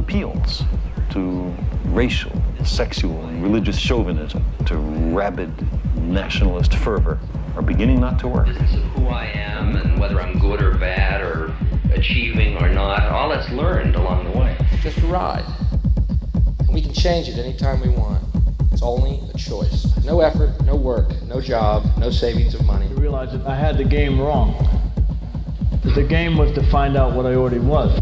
appeals to racial, sexual, and religious chauvinism, to rabid nationalist fervor, are beginning not to work. Business of who I am and whether I'm good or bad or achieving or not, all that's learned along the way. Just a ride. And we can change it anytime we want. It's only a choice. No effort, no work, no job, no savings of money. I realized that I had the game wrong. That the game was to find out what I already was.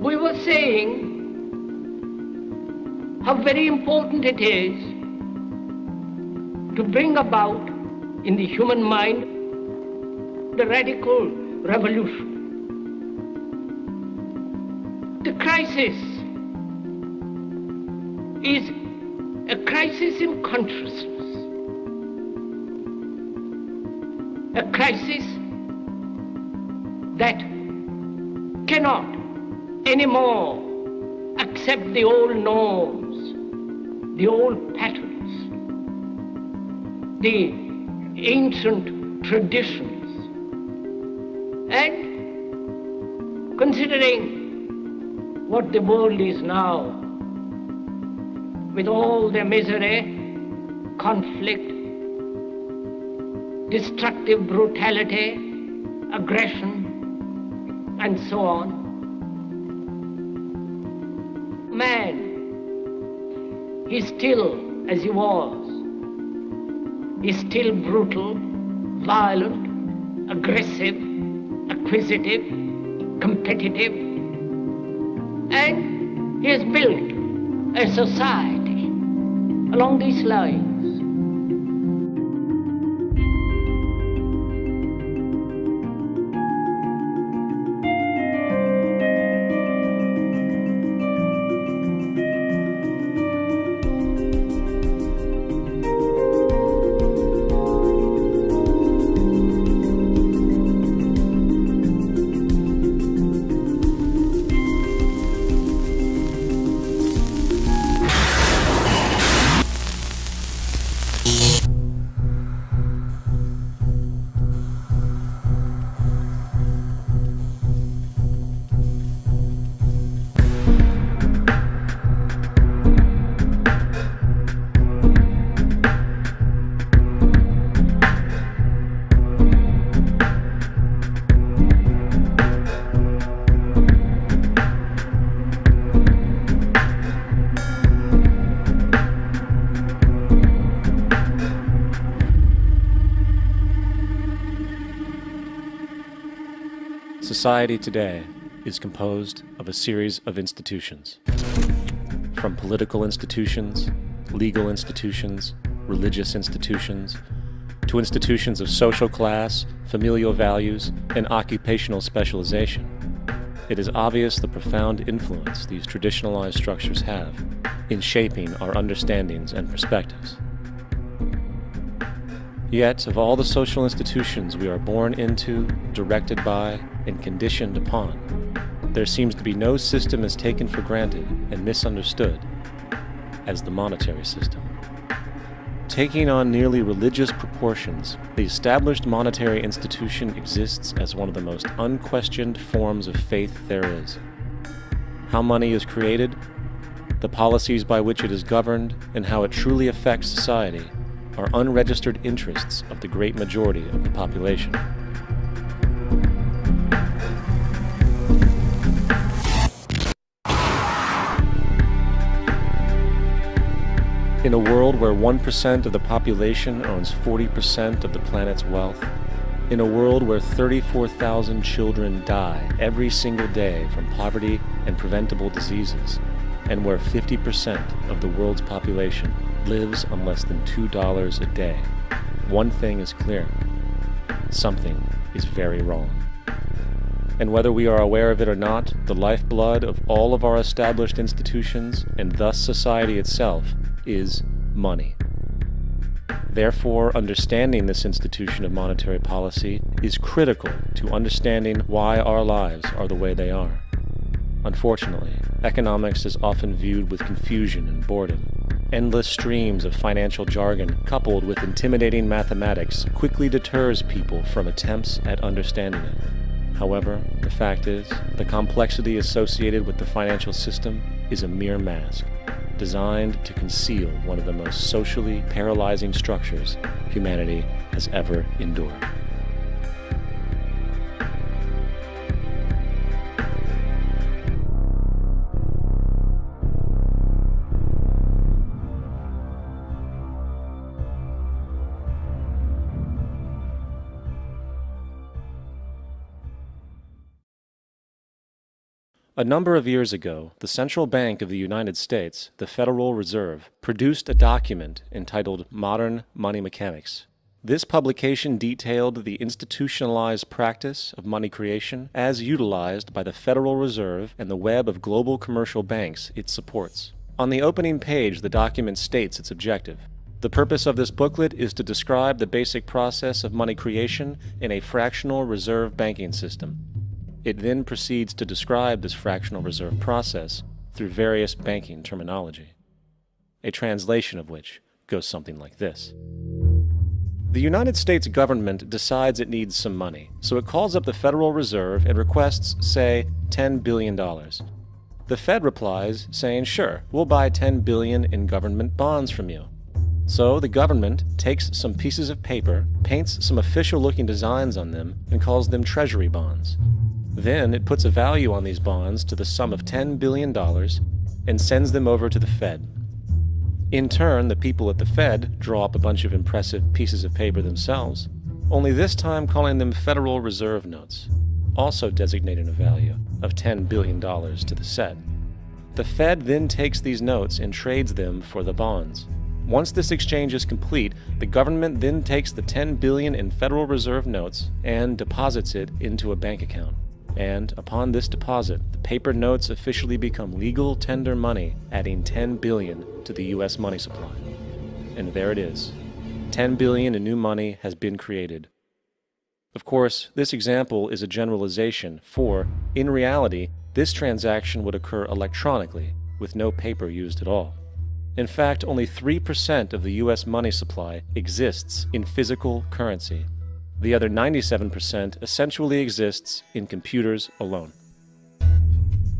We were saying how very important it is to bring about in the human mind the radical revolution. The crisis is a crisis in consciousness, a crisis that cannot anymore accept the old norms, the old patterns, the ancient traditions. And considering what the world is now, with all their misery, conflict, destructive brutality, aggression, and so on, man is still as he was. He's still brutal, violent, aggressive, acquisitive, competitive, and he has built a society along these lines. Society today is composed of a series of institutions. From political institutions, legal institutions, religious institutions, to institutions of social class, familial values, and occupational specialization. It is obvious the profound influence these traditionalized structures have in shaping our understandings and perspectives. Yet, of all the social institutions we are born into, directed by, and conditioned upon, there seems to be no system as taken for granted and misunderstood as the monetary system. Taking on nearly religious proportions, the established monetary institution exists as one of the most unquestioned forms of faith there is. How money is created, the policies by which it is governed, and how it truly affects society are unregistered interests of the great majority of the population. In a world where 1% of the population owns 40% of the planet's wealth, in a world where 34,000 children die every single day from poverty and preventable diseases, and where 50% of the world's population lives on less than $2 a day, one thing is clear: something is very wrong. And whether we are aware of it or not, the lifeblood of all of our established institutions, and thus society itself, is money. Therefore, understanding this institution of monetary policy is critical to understanding why our lives are the way they are. Unfortunately, economics is often viewed with confusion and boredom. Endless streams of financial jargon coupled with intimidating mathematics quickly deters people from attempts at understanding it. However, the fact is, the complexity associated with the financial system is a mere mask, designed to conceal one of the most socially paralyzing structures humanity has ever endured. A number of years ago, the Central Bank of the United States, the Federal Reserve, produced a document entitled Modern Money Mechanics. This publication detailed the institutionalized practice of money creation as utilized by the Federal Reserve and the web of global commercial banks it supports. On the opening page, the document states its objective. The purpose of this booklet is to describe the basic process of money creation in a fractional reserve banking system. It then proceeds to describe this fractional reserve process through various banking terminology, a translation of which goes something like this. The United States government decides it needs some money, so it calls up the Federal Reserve and requests, say, $10 billion. The Fed replies, saying, sure, we'll buy $10 billion in government bonds from you. So the government takes some pieces of paper, paints some official-looking designs on them, and calls them treasury bonds. Then it puts a value on these bonds to the sum of $10 billion and sends them over to the Fed. In turn, the people at the Fed draw up a bunch of impressive pieces of paper themselves, only this time calling them Federal Reserve notes, also designating a value of $10 billion to the Fed. The Fed then takes these notes and trades them for the bonds. Once this exchange is complete, the government then takes the $10 billion in Federal Reserve notes and deposits it into a bank account. And upon this deposit, the paper notes officially become legal tender money, adding $10 billion to the U.S. money supply. And there it is. $10 billion in new money has been created. Of course, this example is a generalization, for, in reality, this transaction would occur electronically, with no paper used at all. In fact, only 3% of the U.S. money supply exists in physical currency. The other 97% essentially exists in computers alone.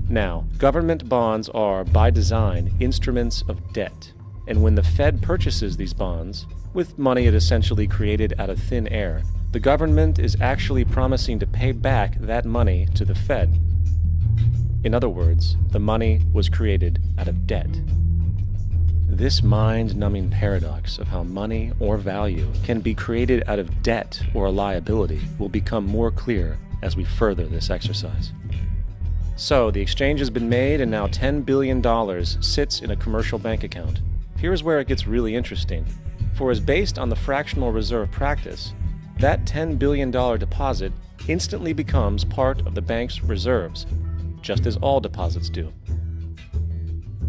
Now, government bonds are, by design, instruments of debt, and when the Fed purchases these bonds, with money it essentially created out of thin air, the government is actually promising to pay back that money to the Fed. In other words, the money was created out of debt. This mind-numbing paradox of how money or value can be created out of debt or a liability will become more clear as we further this exercise. So, the exchange has been made and now $10 billion sits in a commercial bank account. Here's where it gets really interesting. For as based on the fractional reserve practice, that $10 billion deposit instantly becomes part of the bank's reserves, just as all deposits do.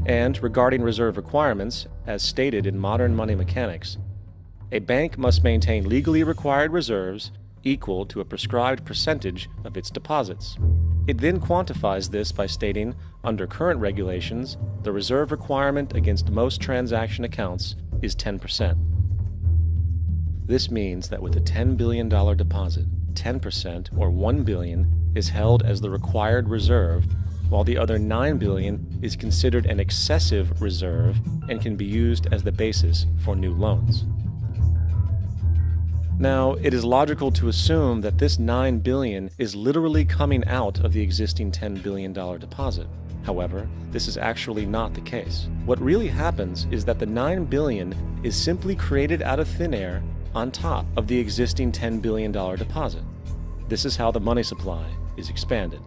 And regarding reserve requirements, as stated in modern money mechanics, a bank must maintain legally required reserves equal to a prescribed percentage of its deposits. It then quantifies this by stating, under current regulations, the reserve requirement against most transaction accounts is 10%. This means that with a $10 billion deposit, 10% or $1 billion is held as the required reserve, while the other $9 billion is considered an excessive reserve and can be used as the basis for new loans. Now, it is logical to assume that this $9 billion is literally coming out of the existing $10 billion deposit, However, this is actually not the case. What really happens is that the $9 billion is simply created out of thin air on top of the existing $10 billion deposit. This is how the money supply is expanded.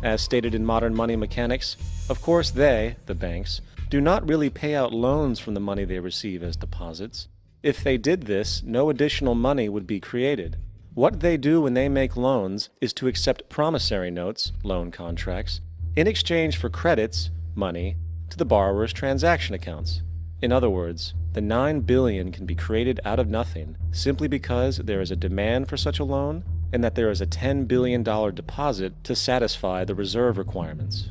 As stated in modern money mechanics, of course they, the banks, do not really pay out loans from the money they receive as deposits. If they did this, no additional money would be created. What they do when they make loans is to accept promissory notes, loan contracts, in exchange for credits, money, to the borrower's transaction accounts. In other words, the $9 billion can be created out of nothing simply because there is a demand for such a loan and that there is a $10 billion deposit to satisfy the reserve requirements.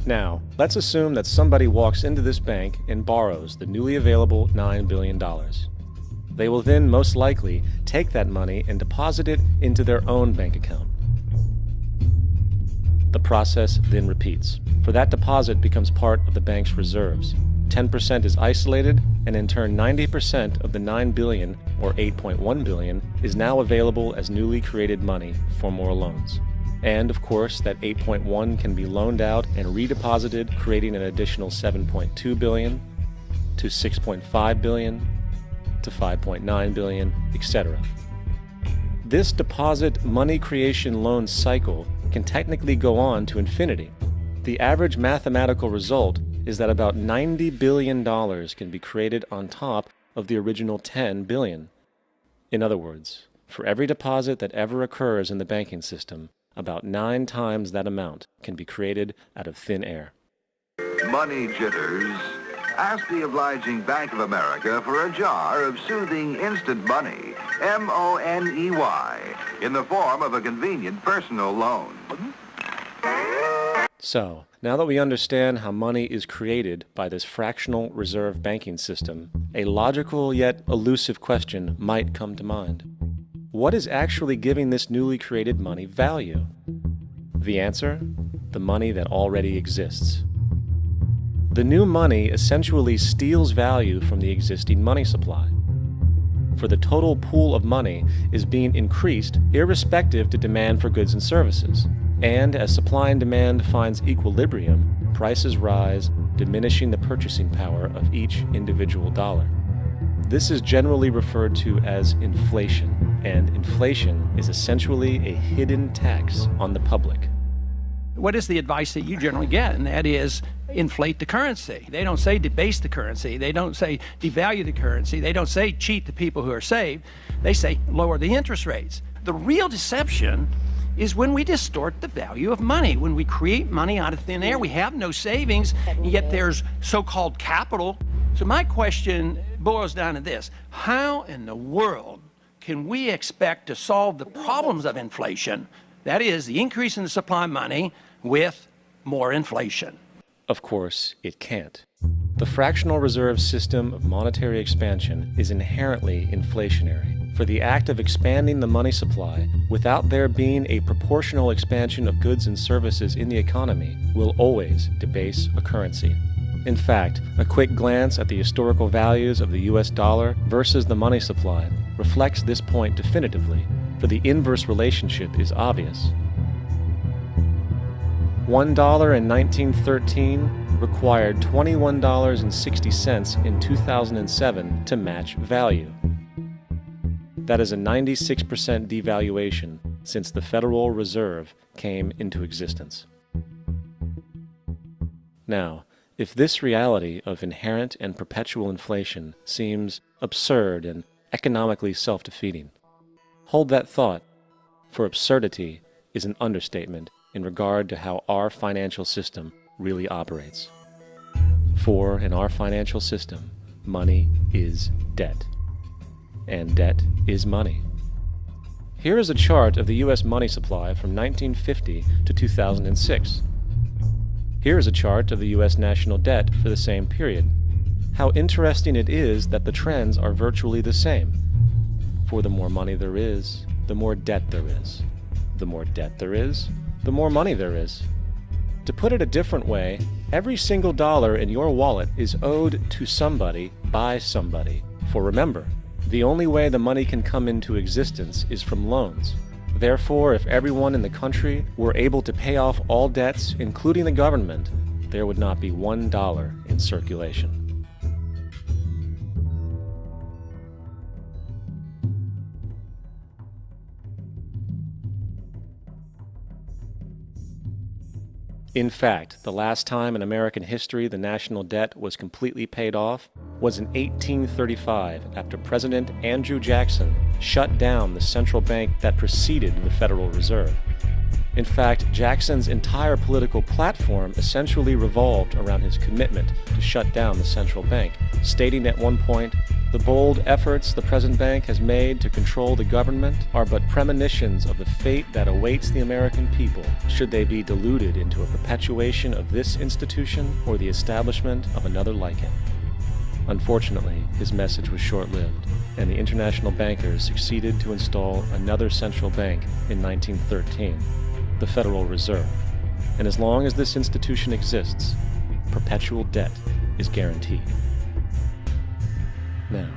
Now, let's assume that somebody walks into this bank and borrows the newly available $9 billion. They will then most likely take that money and deposit it into their own bank account. The process then repeats, for that deposit becomes part of the bank's reserves. 10% is isolated, and in turn 90% of the $9 billion, or $8.1 billion, is now available as newly created money for more loans. And of course, that 8.1 can be loaned out and redeposited, creating an additional 7.2 billion, to 6.5 billion, to 5.9 billion, etc. This deposit money creation loan cycle can technically go on to infinity. The average mathematical result is that about $90 billion can be created on top of the original $10 billion. In other words, for every deposit that ever occurs in the banking system, about 9 times that amount can be created out of thin air. Money jitters. Ask the obliging Bank of America for a jar of soothing instant money, M-O-N-E-Y, in the form of a convenient personal loan. So, now that we understand how money is created by this fractional reserve banking system, a logical yet elusive question might come to mind. What is actually giving this newly created money value? The answer? The money that already exists. The new money essentially steals value from the existing money supply. For the total pool of money is being increased irrespective to demand for goods and services. And as supply and demand finds equilibrium, prices rise, diminishing the purchasing power of each individual dollar. This is generally referred to as inflation, and inflation is essentially a hidden tax on the public. What is the advice that you generally get? And that is inflate the currency. They don't say debase the currency. They don't say devalue the currency. They don't say cheat the people who are saved. They say lower the interest rates. The real deception is when we distort the value of money. When we create money out of thin air, we have no savings, and yet there's so-called capital. So my question boils down to this: how in the world can we expect to solve the problems of inflation, that is, the increase in the supply of money, with more inflation? Of course, it can't. The fractional reserve system of monetary expansion is inherently inflationary. For the act of expanding the money supply without there being a proportional expansion of goods and services in the economy will always debase a currency. In fact, a quick glance at the historical values of the US dollar versus the money supply reflects this point definitively, for the inverse relationship is obvious. $1 in 1913 required $21.60 in 2007 to match value. That is a 96% devaluation since the Federal Reserve came into existence. Now, if this reality of inherent and perpetual inflation seems absurd and economically self-defeating, hold that thought, for absurdity is an understatement in regard to how our financial system really operates. For in our financial system, money is debt. And debt is money. Here is a chart of the U.S. money supply from 1950 to 2006. Here is a chart of the U.S. national debt for the same period. How interesting it is that the trends are virtually the same. For the more money there is, the more debt there is. The more debt there is, the more money there is. To put it a different way, every single dollar in your wallet is owed to somebody by somebody. For remember, the only way the money can come into existence is from loans. Therefore, if everyone in the country were able to pay off all debts, including the government, there would not be $1 in circulation. In fact, the last time in American history the national debt was completely paid off was in 1835, after President Andrew Jackson shut down the central bank that preceded the Federal Reserve. In fact, Jackson's entire political platform essentially revolved around his commitment to shut down the central bank, stating at one point, "The bold efforts the present bank has made to control the government are but premonitions of the fate that awaits the American people, should they be deluded into a perpetuation of this institution or the establishment of another like it." Unfortunately, his message was short-lived, and the international bankers succeeded to install another central bank in 1913, the Federal Reserve. And as long as this institution exists, perpetual debt is guaranteed. Now,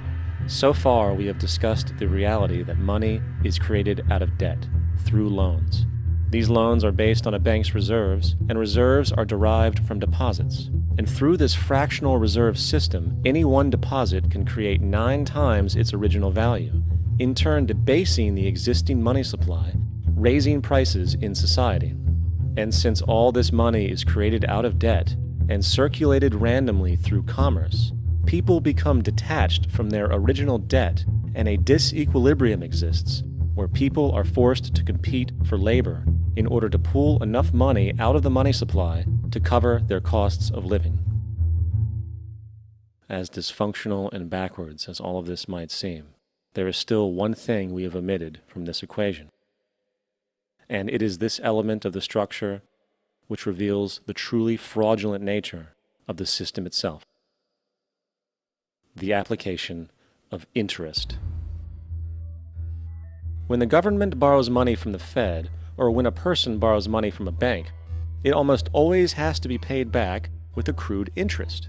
so far we have discussed the reality that money is created out of debt, through loans. These loans are based on a bank's reserves, and reserves are derived from deposits. And through this fractional reserve system, any one deposit can create 9 times its original value, in turn debasing the existing money supply, raising prices in society. And since all this money is created out of debt and circulated randomly through commerce, people become detached from their original debt, and a disequilibrium exists where people are forced to compete for labor in order to pool enough money out of the money supply to cover their costs of living. As dysfunctional and backwards as all of this might seem, there is still one thing we have omitted from this equation. And it is this element of the structure which reveals the truly fraudulent nature of the system itself: the application of interest. When the government borrows money from the Fed, or when a person borrows money from a bank, it almost always has to be paid back with accrued interest.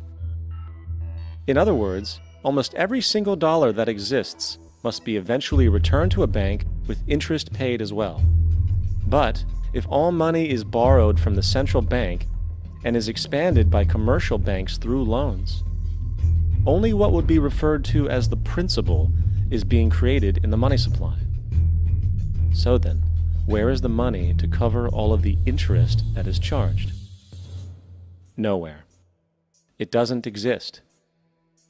In other words, almost every single dollar that exists must be eventually returned to a bank with interest paid as well. But if all money is borrowed from the central bank and is expanded by commercial banks through loans, only what would be referred to as the principal is being created in the money supply. So then, where is the money to cover all of the interest that is charged? Nowhere. It doesn't exist.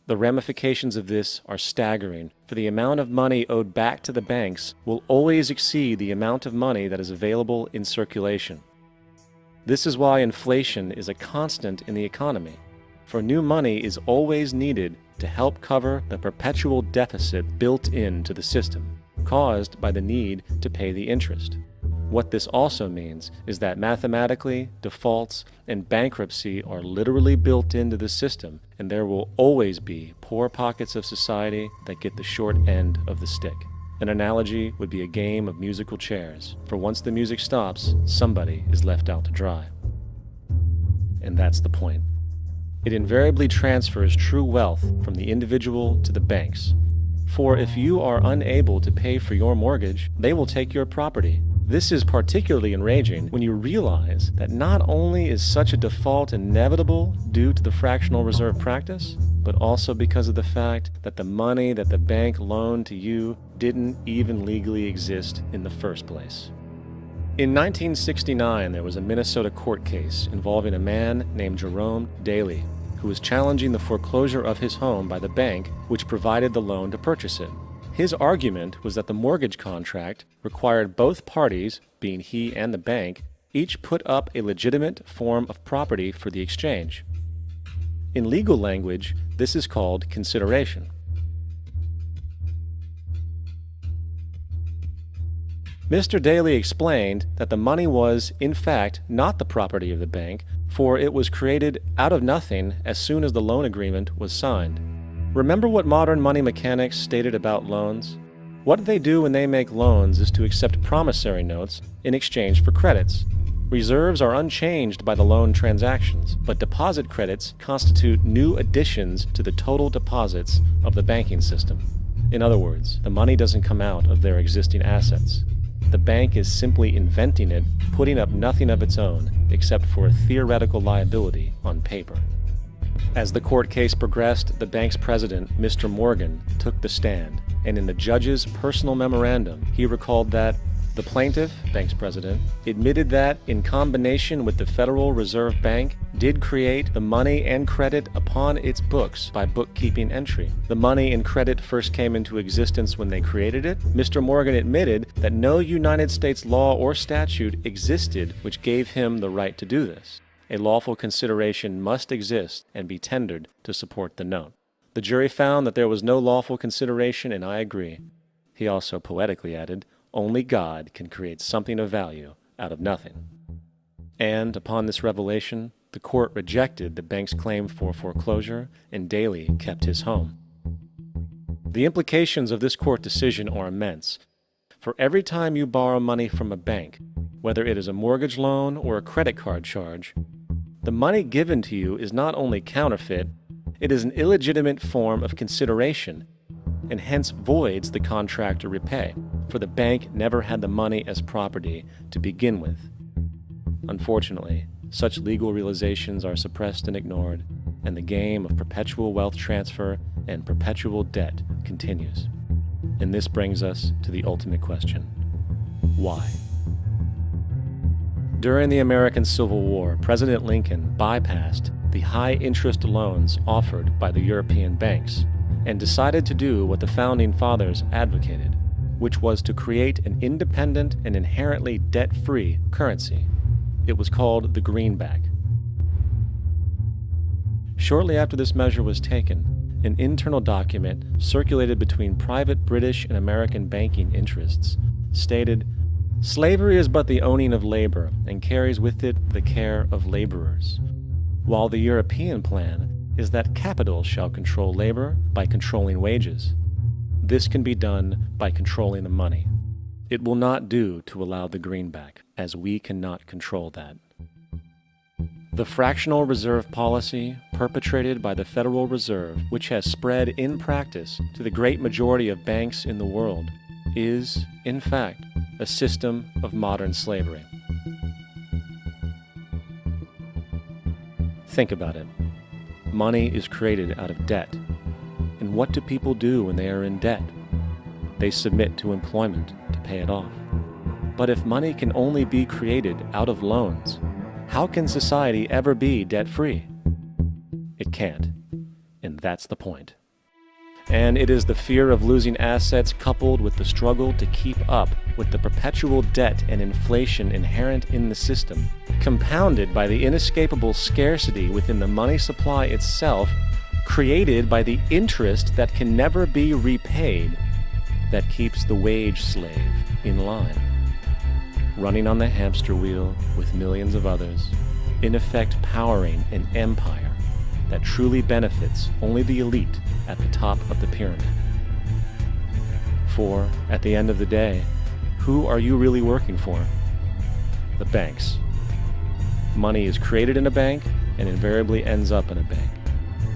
The ramifications of this are staggering, for the amount of money owed back to the banks will always exceed the amount of money that is available in circulation. This is why inflation is a constant in the economy, for new money is always needed to help cover the perpetual deficit built into the system, caused by the need to pay the interest. What this also means is that mathematically, defaults and bankruptcy are literally built into the system, and there will always be poor pockets of society that get the short end of the stick. An analogy would be a game of musical chairs, for once the music stops, somebody is left out to dry. And that's the point. It invariably transfers true wealth from the individual to the banks. For if you are unable to pay for your mortgage, they will take your property. This is particularly enraging when you realize that not only is such a default inevitable due to the fractional reserve practice, but also because of the fact that the money that the bank loaned to you didn't even legally exist in the first place. In 1969, there was a Minnesota court case involving a man named Jerome Daly, who was challenging the foreclosure of his home by the bank which provided the loan to purchase it. His argument was that the mortgage contract required both parties, being he and the bank, each put up a legitimate form of property for the exchange. In legal language, this is called consideration. Mr. Daly explained that the money was, in fact, not the property of the bank, for it was created out of nothing as soon as the loan agreement was signed. Remember what modern money mechanics stated about loans? What they do when they make loans is to accept promissory notes in exchange for credits. Reserves are unchanged by the loan transactions, but deposit credits constitute new additions to the total deposits of the banking system. In other words, the money doesn't come out of their existing assets. the bank is simply inventing it, putting up nothing of its own except for a theoretical liability on paper. As the court case progressed, the bank's president, Mr. Morgan, took the stand, and in the judge's personal memorandum, he recalled that the plaintiff, bank's president, admitted that, in combination with the Federal Reserve Bank, did create the money and credit upon its books by bookkeeping entry. The money and credit first came into existence when they created it. Mr. Morgan admitted that no United States law or statute existed which gave him the right to do this. A lawful consideration must exist and be tendered to support the note. The jury found that there was no lawful consideration, and I agree. He also poetically added, "Only God can create something of value out of nothing." And upon this revelation, the court rejected the bank's claim for foreclosure, and Daley kept his home. The implications of this court decision are immense. For every time you borrow money from a bank, whether it is a mortgage loan or a credit card charge, the money given to you is not only counterfeit, it is an illegitimate form of consideration, and hence voids the contract to repay, for the bank never had the money as property to begin with. Unfortunately, such legal realizations are suppressed and ignored, and the game of perpetual wealth transfer and perpetual debt continues. And this brings us to the ultimate question: why? During the American Civil War, President Lincoln bypassed the high-interest loans offered by the European banks and decided to do what the Founding Fathers advocated, which was to create an independent and inherently debt-free currency. It was called the greenback. Shortly after this measure was taken, an internal document circulated between private British and American banking interests stated, "Slavery is but the owning of labor, and carries with it the care of laborers, while the European plan is that capital shall control labor by controlling wages. This can be done by controlling the money. It will not do to allow the greenback, as we cannot control that." The fractional reserve policy perpetrated by the Federal Reserve, which has spread in practice to the great majority of banks in the world, is, in fact, a system of modern slavery. Think about it. Money is created out of debt. And what do people do when they are in debt? They submit to employment to pay it off. But if money can only be created out of loans, how can society ever be debt-free? It can't. And that's the point. And it is the fear of losing assets coupled with the struggle to keep up with the perpetual debt and inflation inherent in the system, compounded by the inescapable scarcity within the money supply itself, created by the interest that can never be repaid, that keeps the wage slave in line, running on the hamster wheel with millions of others, in effect powering an empire that truly benefits only the elite at the top of the pyramid. For, at the end of the day, who are you really working for? The banks. Money is created in a bank and invariably ends up in a bank.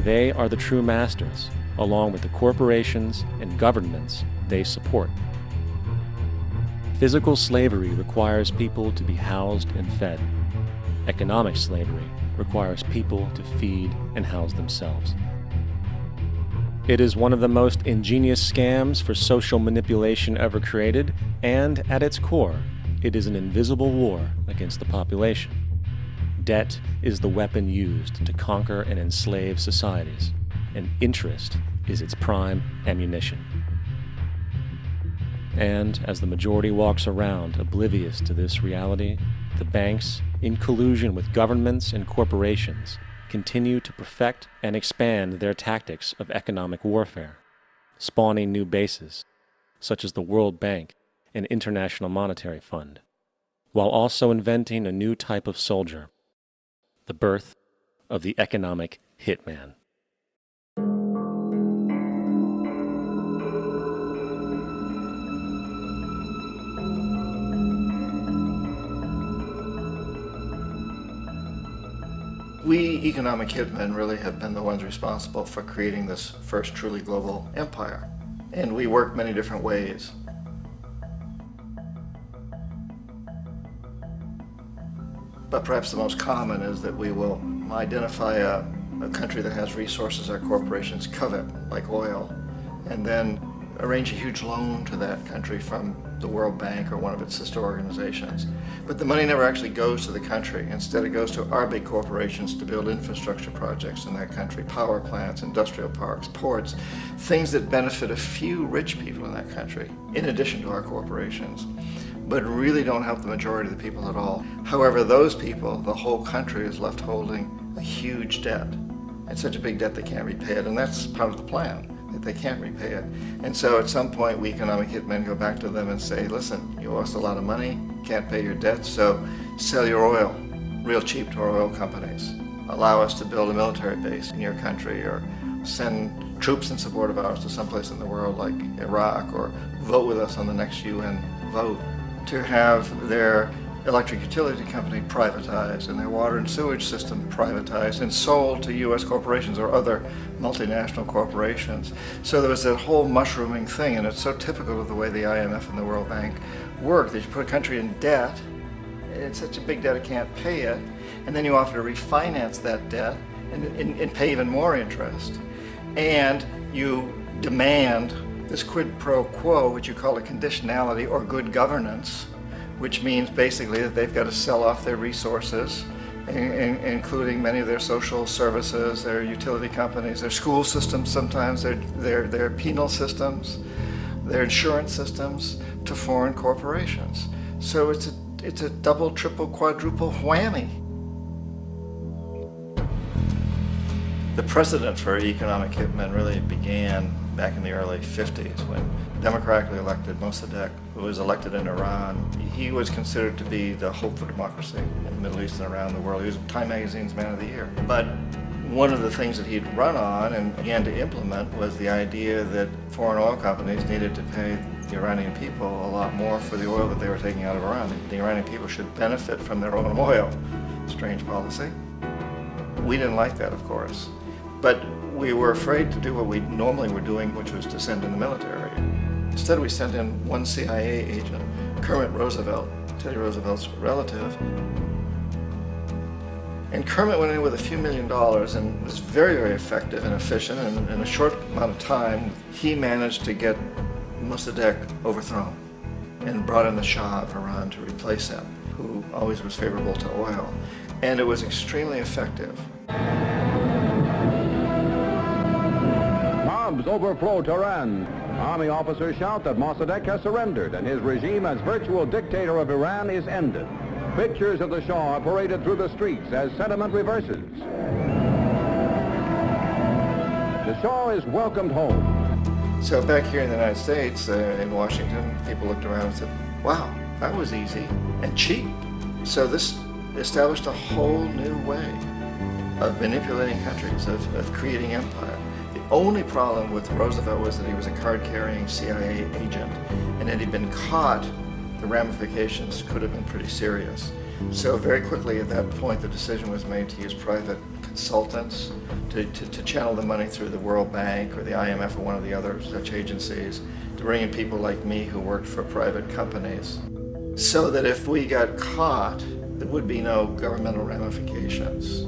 They are the true masters, along with the corporations and governments they support. Physical slavery requires people to be housed and fed. Economic slavery requires people to feed and house themselves. It is one of the most ingenious scams for social manipulation ever created, and at its core, it is an invisible war against the population. Debt is the weapon used to conquer and enslave societies, and interest is its prime ammunition. And as the majority walks around oblivious to this reality, the banks, in collusion with governments and corporations, continue to perfect and expand their tactics of economic warfare, spawning new bases, such as the World Bank and International Monetary Fund, while also inventing a new type of soldier, the birth of the economic hitman. We economic hitmen really have been the ones responsible for creating this first truly global empire. And we work many different ways. But perhaps the most common is that we will identify a country that has resources our corporations covet, like oil, and then arrange a huge loan to that country from the World Bank or one of its sister organizations. But the money never actually goes to the country. Instead, it goes to our big corporations to build infrastructure projects in that country, power plants, industrial parks, ports, things that benefit a few rich people in that country, in addition to our corporations, but really don't help the majority of the people at all. However, those people, the whole country is left holding a huge debt. It's such a big debt they can't repay it, and that's part of the plan, that they can't repay it. And so at some point, we economic hitmen go back to them and say, listen, you owe us a lot of money, can't pay your debt, so sell your oil real cheap to our oil companies. Allow us to build a military base in your country, or send troops in support of ours to someplace in the world like Iraq, or vote with us on the next UN vote. To have their electric utility company privatized and their water and sewage system privatized and sold to U.S. corporations or other multinational corporations. So there was that whole mushrooming thing, and it's so typical of the way the IMF and the World Bank work, that you put a country in debt, it's such a big debt it can't pay it, and then you offer to refinance that debt and pay even more interest. And you demand this quid pro quo, which you call a conditionality or good governance, which means basically that they've got to sell off their resources, including many of their social services, their utility companies, their school systems sometimes, their penal systems, their insurance systems, to foreign corporations. So it's a double, triple, quadruple whammy. The precedent for economic hitmen really began back in the early 50s when democratically elected Mossadegh, who was elected in Iran, he was considered to be the hope for democracy in the Middle East and around the world. He was Time Magazine's Man of the Year. But one of the things that he'd run on and began to implement was the idea that foreign oil companies needed to pay the Iranian people a lot more for the oil that they were taking out of Iran. The Iranian people should benefit from their own oil. Strange policy. We didn't like that, of course. But we were afraid to do what we normally were doing, which was to send in the military. Instead, we sent in one CIA agent, Kermit Roosevelt, Teddy Roosevelt's relative. And Kermit went in with a few $1 million and was very, very effective and efficient. And in a short amount of time, he managed to get Mossadegh overthrown and brought in the Shah of Iran to replace him, who always was favorable to oil. And it was extremely effective. Bombs overflow Tehran. Army officers shout that Mossadegh has surrendered and his regime as virtual dictator of Iran is ended. Pictures of the Shah are paraded through the streets as sentiment reverses. The Shah is welcomed home. So back here in the United States, in Washington, people looked around and said, wow, that was easy and cheap. So this established a whole new way of manipulating countries, of creating empire. The only problem with Roosevelt was that he was a card-carrying CIA agent, and had he been caught, the ramifications could have been pretty serious. So very quickly at that point, the decision was made to use private consultants to channel the money through the World Bank or the IMF or one of the other such agencies, to bring in people like me who worked for private companies, so that if we got caught, there would be no governmental ramifications.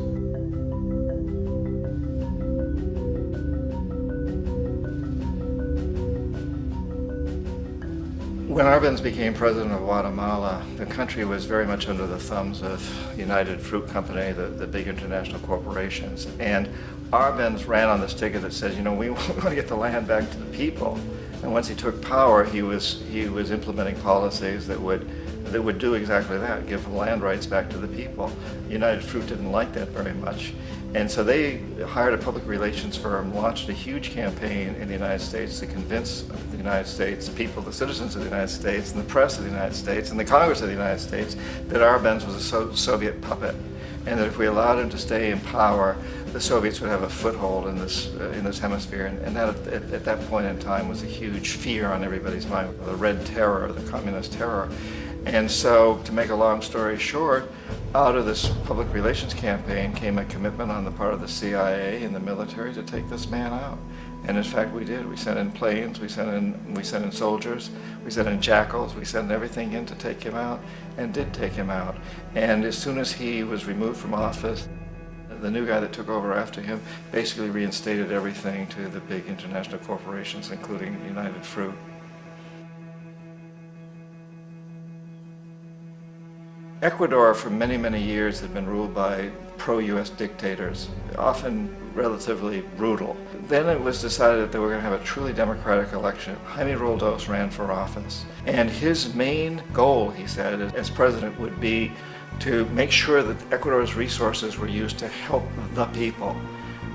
When Arbenz became president of Guatemala, the country was very much under the thumbs of United Fruit Company, the big international corporations. And Arbenz ran on this ticket that says, you know, we want to get the land back to the people. And once he took power, he was implementing policies that would do exactly that, give land rights back to the people. United Fruit didn't like that very much. And so they hired a public relations firm, launched a huge campaign in the United States to convince the United States people, the citizens of the United States, and the press of the United States, and the Congress of the United States, that Arbenz was a Soviet puppet, and that if we allowed him to stay in power, the Soviets would have a foothold in this hemisphere. And that at that point in time was a huge fear on everybody's mind, the Red Terror, the Communist terror. And so, to make a long story short, out of this public relations campaign came a commitment on the part of the CIA and the military to take this man out. And in fact, we did. We sent in planes, we sent in soldiers, we sent in jackals, we sent everything in to take him out, and did take him out. And as soon as he was removed from office, the new guy that took over after him basically reinstated everything to the big international corporations, including United Fruit. Ecuador for many, many years had been ruled by pro-US dictators, often relatively brutal. Then it was decided that they were going to have a truly democratic election. Jaime Roldos ran for office, and his main goal, he said, as president would be to make sure that Ecuador's resources were used to help the people.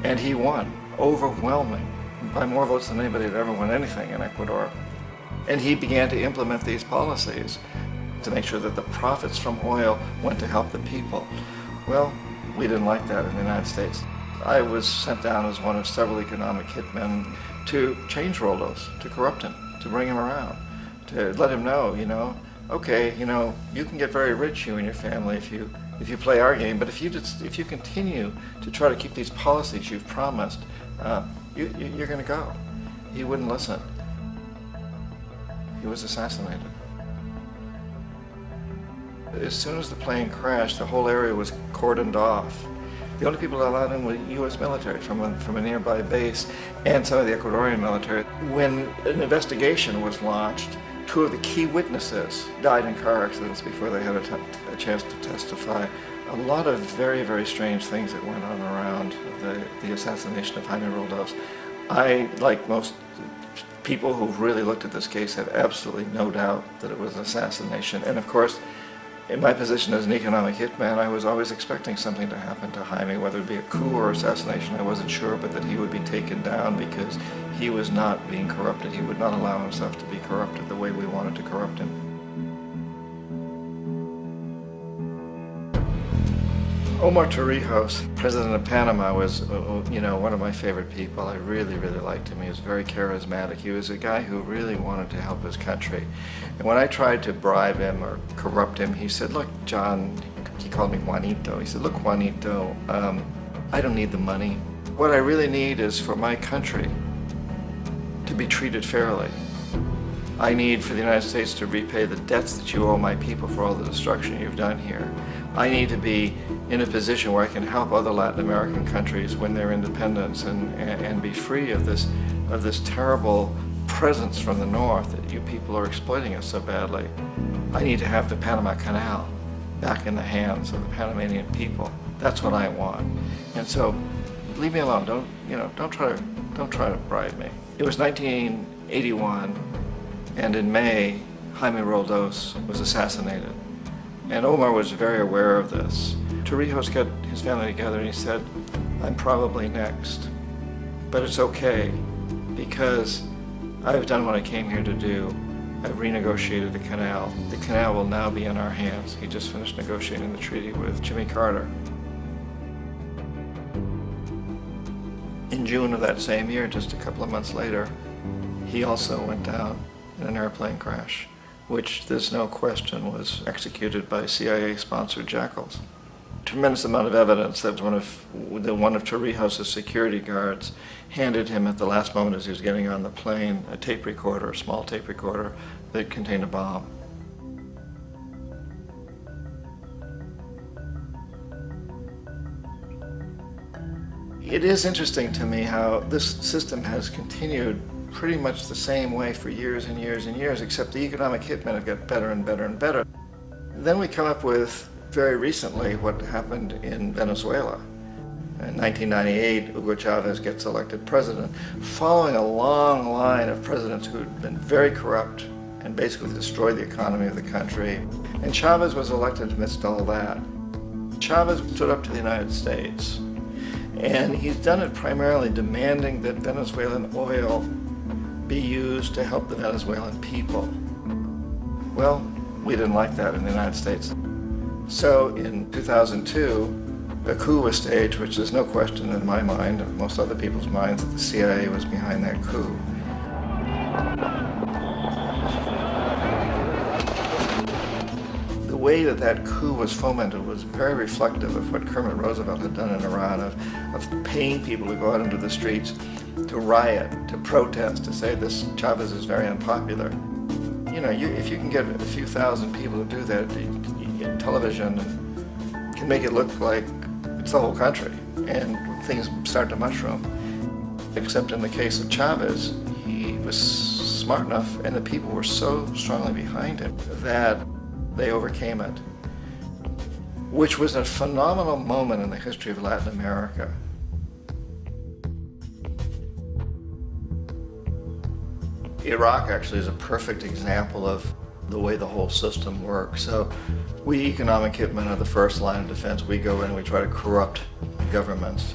And he won, overwhelming, by more votes than anybody had ever won anything in Ecuador. And he began to implement these policies to make sure that the profits from oil went to help the people. Well, we didn't like that in the United States. I was sent down as one of several economic hitmen to change Roldos, to corrupt him, to bring him around, to let him know, okay, you can get very rich, you and your family, if you play our game, but if you continue to try to keep these policies you've promised, you're going to go. He wouldn't listen. He was assassinated. As soon as the plane crashed, the whole area was cordoned off. The only people allowed in were U.S. military from a nearby base and some of the Ecuadorian military. When an investigation was launched, 2 of the key witnesses died in car accidents before they had a chance to testify. A lot of very, very strange things that went on around the assassination of Jaime Roldos. I, like most people who've really looked at this case, have absolutely no doubt that it was an assassination. And of course, in my position as an economic hitman, I was always expecting something to happen to Jaime, whether it be a coup or assassination, I wasn't sure, but that he would be taken down because he was not being corrupted. He would not allow himself to be corrupted the way we wanted to corrupt him. Omar Torrijos, president of Panama, was one of my favorite people. I really, really liked him. He was very charismatic. He was a guy who really wanted to help his country. And when I tried to bribe him or corrupt him, he said, look, John, he called me Juanito. He said, look, Juanito, I don't need the money. What I really need is for my country to be treated fairly. I need for the United States to repay the debts that you owe my people for all the destruction you've done here. I need to be in a position where I can help other Latin American countries win their independence and be free of this terrible presence from the north that you people are exploiting us so badly. I need to have the Panama Canal back in the hands of the Panamanian people. That's what I want. And so, leave me alone. Don't try to bribe me. It was 1981, and in May, Jaime Roldos was assassinated. And Omar was very aware of this. Torrijos got his family together and he said, I'm probably next, but it's okay because I've done what I came here to do. I've renegotiated the canal. The canal will now be in our hands. He just finished negotiating the treaty with Jimmy Carter. In June of that same year, just a couple of months later, he also went down in an airplane crash, which there's no question was executed by CIA-sponsored jackals. Tremendous amount of evidence that one of Torrijos' security guards handed him at the last moment as he was getting on the plane a tape recorder, a small tape recorder that contained a bomb. It is interesting to me how this system has continued pretty much the same way for years and years and years, except the economic hitmen have got better and better and better. Then we come up with, very recently, what happened in Venezuela. In 1998, Hugo Chavez gets elected president, following a long line of presidents who had been very corrupt and basically destroyed the economy of the country. And Chavez was elected amidst all that. Chavez stood up to the United States, and he's done it primarily demanding that Venezuelan oil be used to help the Venezuelan people. Well, we didn't like that in the United States. So in 2002, a coup was staged, which there's no question in my mind, and most other people's minds, that the CIA was behind that coup. The way that coup was fomented was very reflective of what Kermit Roosevelt had done in Iran, of paying people to go out into the streets to riot, to protest, to say this Chavez is very unpopular. You know, if you can get a few thousand people to do that, television can make it look like it's the whole country, and things start to mushroom. Except in the case of Chavez, he was smart enough, and the people were so strongly behind him that they overcame it, which was a phenomenal moment in the history of Latin America. Iraq actually is a perfect example of the way the whole system works. So we economic hitmen are the first line of defense. We go in and we try to corrupt governments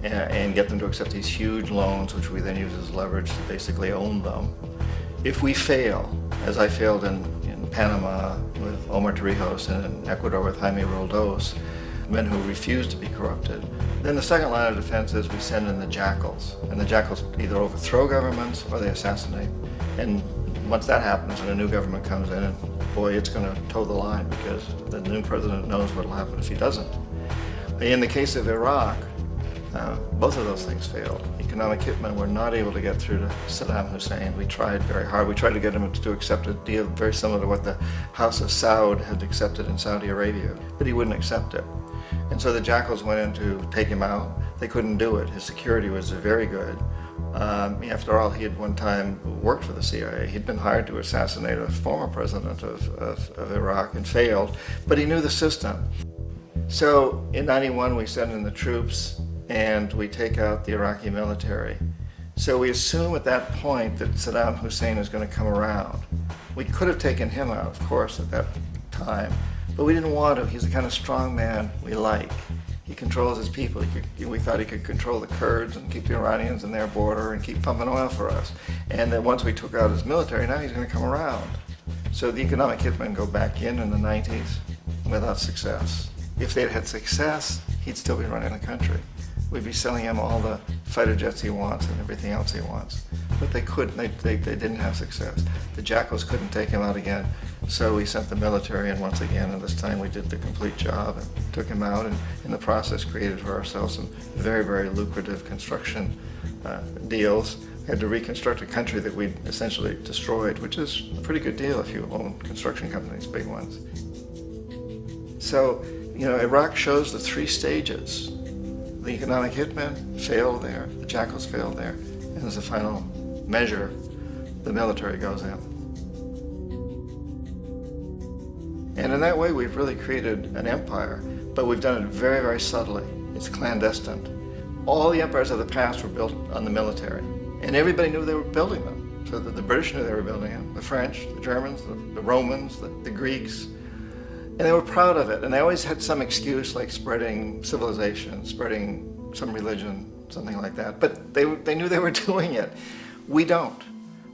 and get them to accept these huge loans, which we then use as leverage to basically own them. If we fail, as I failed in Panama with Omar Torrijos and in Ecuador with Jaime Roldos, men who refuse to be corrupted, then the second line of defense is we send in the jackals. And the jackals either overthrow governments or they assassinate. And once that happens and a new government comes in, and boy, it's going to toe the line because the new president knows what will happen if he doesn't. In the case of Iraq, both of those things failed. Economic hitmen were not able to get through to Saddam Hussein. We tried very hard. We tried to get him to accept a deal very similar to what the House of Saud had accepted in Saudi Arabia, but he wouldn't accept it. And so the jackals went in to take him out. They couldn't do it. His security was very good. After all, he had one time worked for the CIA. He'd been hired to assassinate a former president of Iraq and failed, but he knew the system. So in '91, we send in the troops and we take out the Iraqi military. So we assume at that point that Saddam Hussein is going to come around. We could have taken him out, of course, at that time, but we didn't want to. He's the kind of strong man we like. He controls his people. We thought he could control the Kurds and keep the Iranians in their border and keep pumping oil for us. And then once we took out his military, now he's going to come around. So the economic hitmen go back in the 90s without success. If they'd had success, he'd still be running the country. We'd be selling him all the fighter jets he wants and everything else he wants. But they couldn't, they didn't have success. The jackals couldn't take him out again, so we sent the military in once again, and this time we did the complete job and took him out, and in the process created for ourselves some very, very lucrative construction deals. We had to reconstruct a country that we'd essentially destroyed, which is a pretty good deal if you own construction companies, big ones. So, you know, Iraq shows the three stages. The economic hitmen failed there, the jackals failed there, and as a final measure, the military goes in. And in that way, we've really created an empire, but we've done it very, very subtly. It's clandestine. All the empires of the past were built on the military, and everybody knew they were building them. So that the British knew they were building them, the French, the Germans, the Romans, the Greeks. And they were proud of it, and they always had some excuse like spreading civilization, spreading some religion, something like that. But they knew they were doing it. We don't.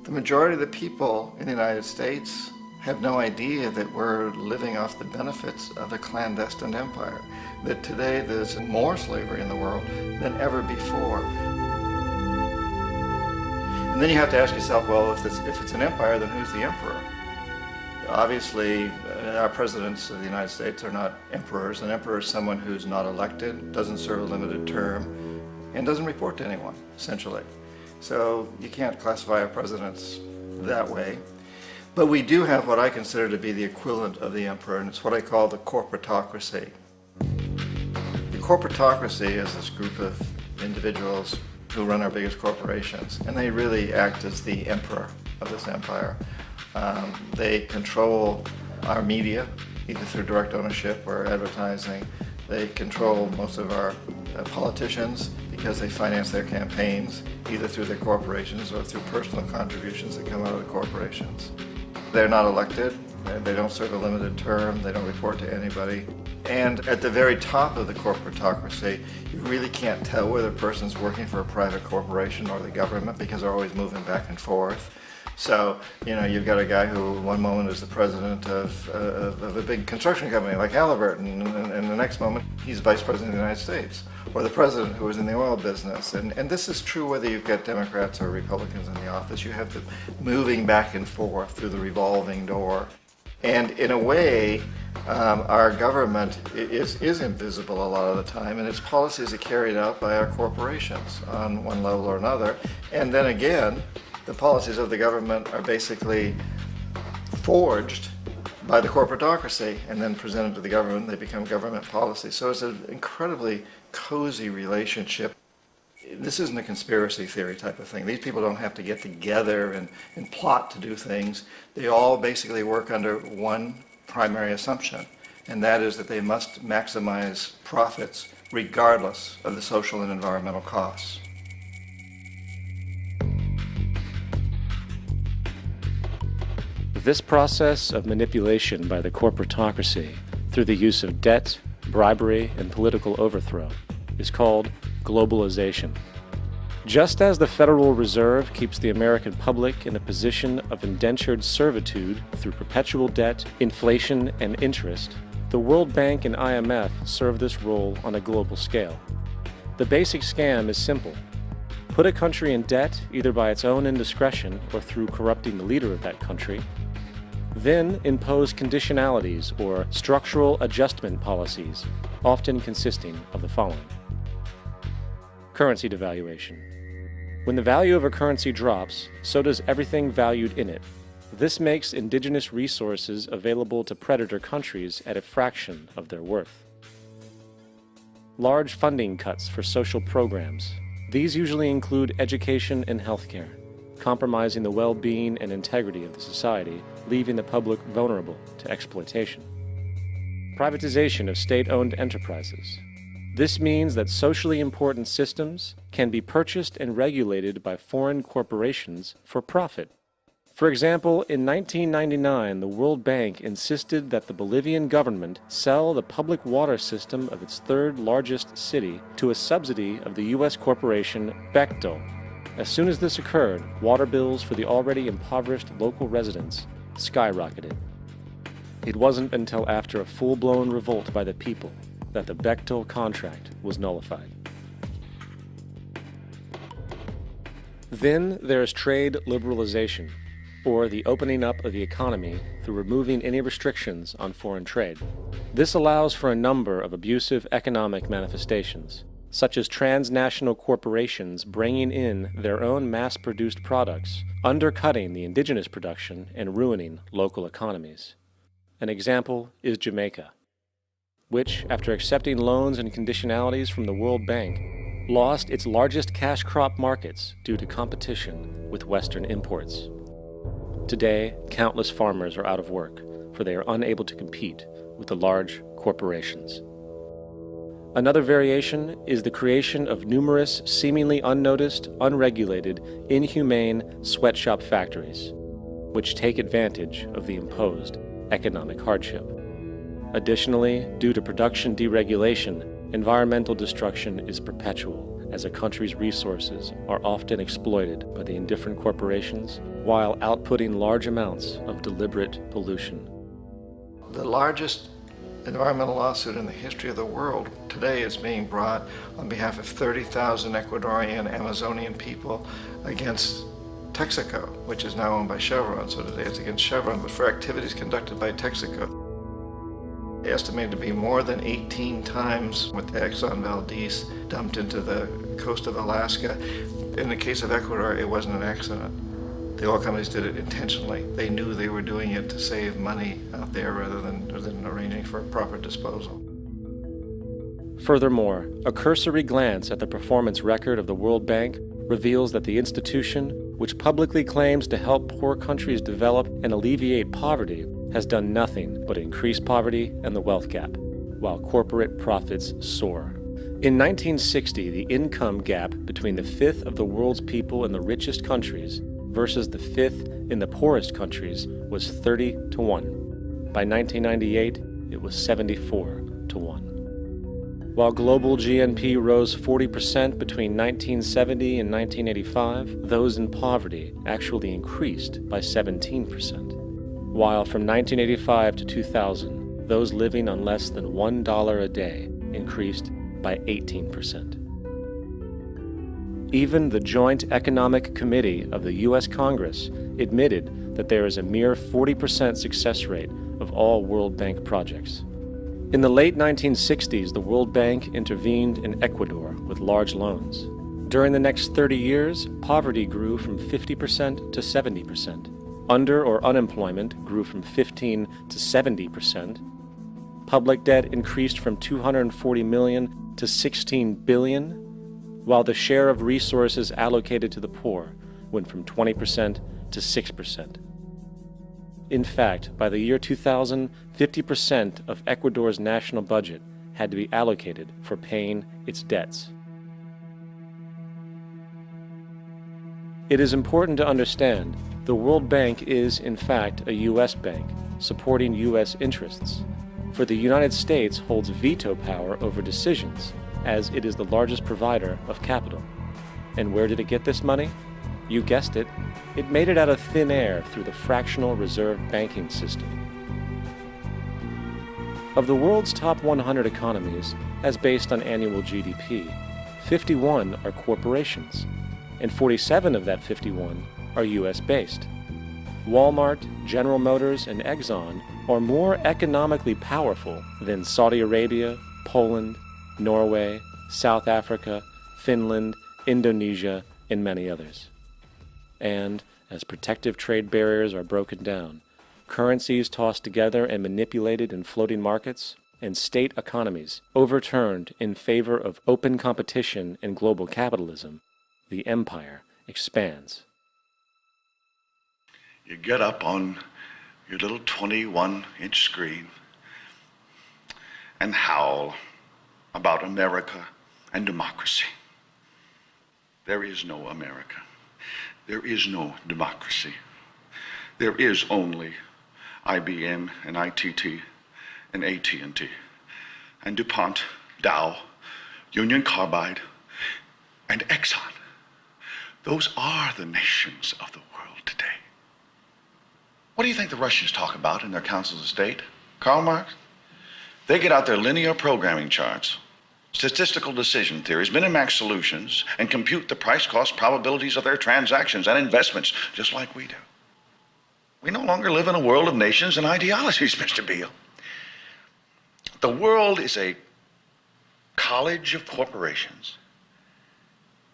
The majority of the people in the United States have no idea that we're living off the benefits of a clandestine empire, that today there's more slavery in the world than ever before. And then you have to ask yourself, well, if it's an empire, then who's the emperor? Obviously, our presidents of the United States are not emperors. An emperor is someone who's not elected, doesn't serve a limited term, and doesn't report to anyone, essentially. So you can't classify our presidents that way. But we do have what I consider to be the equivalent of the emperor, and it's what I call the corporatocracy. The corporatocracy is this group of individuals who run our biggest corporations, and they really act as the emperor of this empire. They control our media, either through direct ownership or advertising. They control most of our politicians because they finance their campaigns, either through their corporations or through personal contributions that come out of the corporations. They're not elected, they don't serve a limited term, they don't report to anybody. And at the very top of the corporatocracy, you really can't tell whether a person's working for a private corporation or the government because they're always moving back and forth. So, you know, you've got a guy who one moment is the president of a big construction company like Halliburton, and the next moment he's vice president of the United States, or the president who is in the oil business. And this is true whether you've got Democrats or Republicans in the office. You have them moving back and forth through the revolving door. And in a way, our government is invisible a lot of the time, and its policies are carried out by our corporations on one level or another. And then again, the policies of the government are basically forged by the corporatocracy and then presented to the government. They become government policies. So it's an incredibly cozy relationship. This isn't a conspiracy theory type of thing. These people don't have to get together and plot to do things. They all basically work under one primary assumption, and that is that they must maximize profits regardless of the social and environmental costs. This process of manipulation by the corporatocracy through the use of debt, bribery, and political overthrow is called globalization. Just as the Federal Reserve keeps the American public in a position of indentured servitude through perpetual debt, inflation, and interest, the World Bank and IMF serve this role on a global scale. The basic scam is simple. Put a country in debt either by its own indiscretion or through corrupting the leader of that country, then impose conditionalities or structural adjustment policies, often consisting of the following. Currency devaluation. When the value of a currency drops, so does everything valued in it. This makes indigenous resources available to predator countries at a fraction of their worth. Large funding cuts for social programs. These usually include education and healthcare, compromising the well-being and integrity of the society, leaving the public vulnerable to exploitation. Privatization of state-owned enterprises. This means that socially important systems can be purchased and regulated by foreign corporations for profit. For example, in 1999, the World Bank insisted that the Bolivian government sell the public water system of its third largest city to a subsidy of the U.S. corporation Bechtel. As soon as this occurred, water bills for the already impoverished local residents skyrocketed. It wasn't until after a full-blown revolt by the people that the Bechtel contract was nullified. Then there is trade liberalization, or the opening up of the economy through removing any restrictions on foreign trade. This allows for a number of abusive economic manifestations, such as transnational corporations bringing in their own mass-produced products, undercutting the indigenous production and ruining local economies. An example is Jamaica, which, after accepting loans and conditionalities from the World Bank, lost its largest cash crop markets due to competition with Western imports. Today, countless farmers are out of work, for they are unable to compete with the large corporations. Another variation is the creation of numerous, seemingly unnoticed, unregulated, inhumane sweatshop factories, which take advantage of the imposed economic hardship. Additionally, due to production deregulation, environmental destruction is perpetual, as a country's resources are often exploited by the indifferent corporations while outputting large amounts of deliberate pollution. The largest environmental lawsuit in the history of the world today is being brought on behalf of 30,000 Ecuadorian Amazonian people against Texaco, which is now owned by Chevron. So today it's against Chevron, but for activities conducted by Texaco. Estimated to be more than 18 times what the Exxon Valdez dumped into the coast of Alaska. In the case of Ecuador, it wasn't an accident. The oil companies did it intentionally. They knew they were doing it to save money out there rather than arranging for proper disposal. Furthermore, a cursory glance at the performance record of the World Bank reveals that the institution, which publicly claims to help poor countries develop and alleviate poverty, has done nothing but increase poverty and the wealth gap, while corporate profits soar. In 1960, the income gap between the fifth of the world's people in the richest countries versus the fifth in the poorest countries was 30 to 1. By 1998, it was 74 to 1. While global GNP rose 40% between 1970 and 1985, those in poverty actually increased by 17%. While from 1985 to 2000, those living on less than $1 a day increased by 18%. Even the Joint Economic Committee of the U.S. Congress admitted that there is a mere 40% success rate of all World Bank projects. In the late 1960s, the World Bank intervened in Ecuador with large loans. During the next 30 years, poverty grew from 50% to 70%. Under or unemployment grew from 15 to 70%. Public debt increased from 240 million to 16 billion, while the share of resources allocated to the poor went from 20% to 6%. In fact, by the year 2000, 50% of Ecuador's national budget had to be allocated for paying its debts. It is important to understand the World Bank is, in fact, a U.S. bank, supporting U.S. interests. For the United States holds veto power over decisions, as it is the largest provider of capital. And where did it get this money? You guessed it. It made it out of thin air through the fractional reserve banking system. Of the world's top 100 economies, as based on annual GDP, 51 are corporations, and 47 of that 51 are U.S.-based. Walmart, General Motors, and Exxon are more economically powerful than Saudi Arabia, Poland, Norway, South Africa, Finland, Indonesia, and many others. And as protective trade barriers are broken down, currencies tossed together and manipulated in floating markets, and state economies overturned in favor of open competition and global capitalism, the empire expands. You get up on your little 21-inch screen and howl about America and democracy. There is no America. There is no democracy. There is only IBM and ITT and AT&T and DuPont, Dow, Union Carbide, and Exxon. Those are the nations of the world today. What do you think the Russians talk about in their councils of state? Karl Marx? They get out their linear programming charts, statistical decision theories, Minimax solutions, and compute the price-cost probabilities of their transactions and investments, just like we do. We no longer live in a world of nations and ideologies, Mr. Beale. The world is a college of corporations,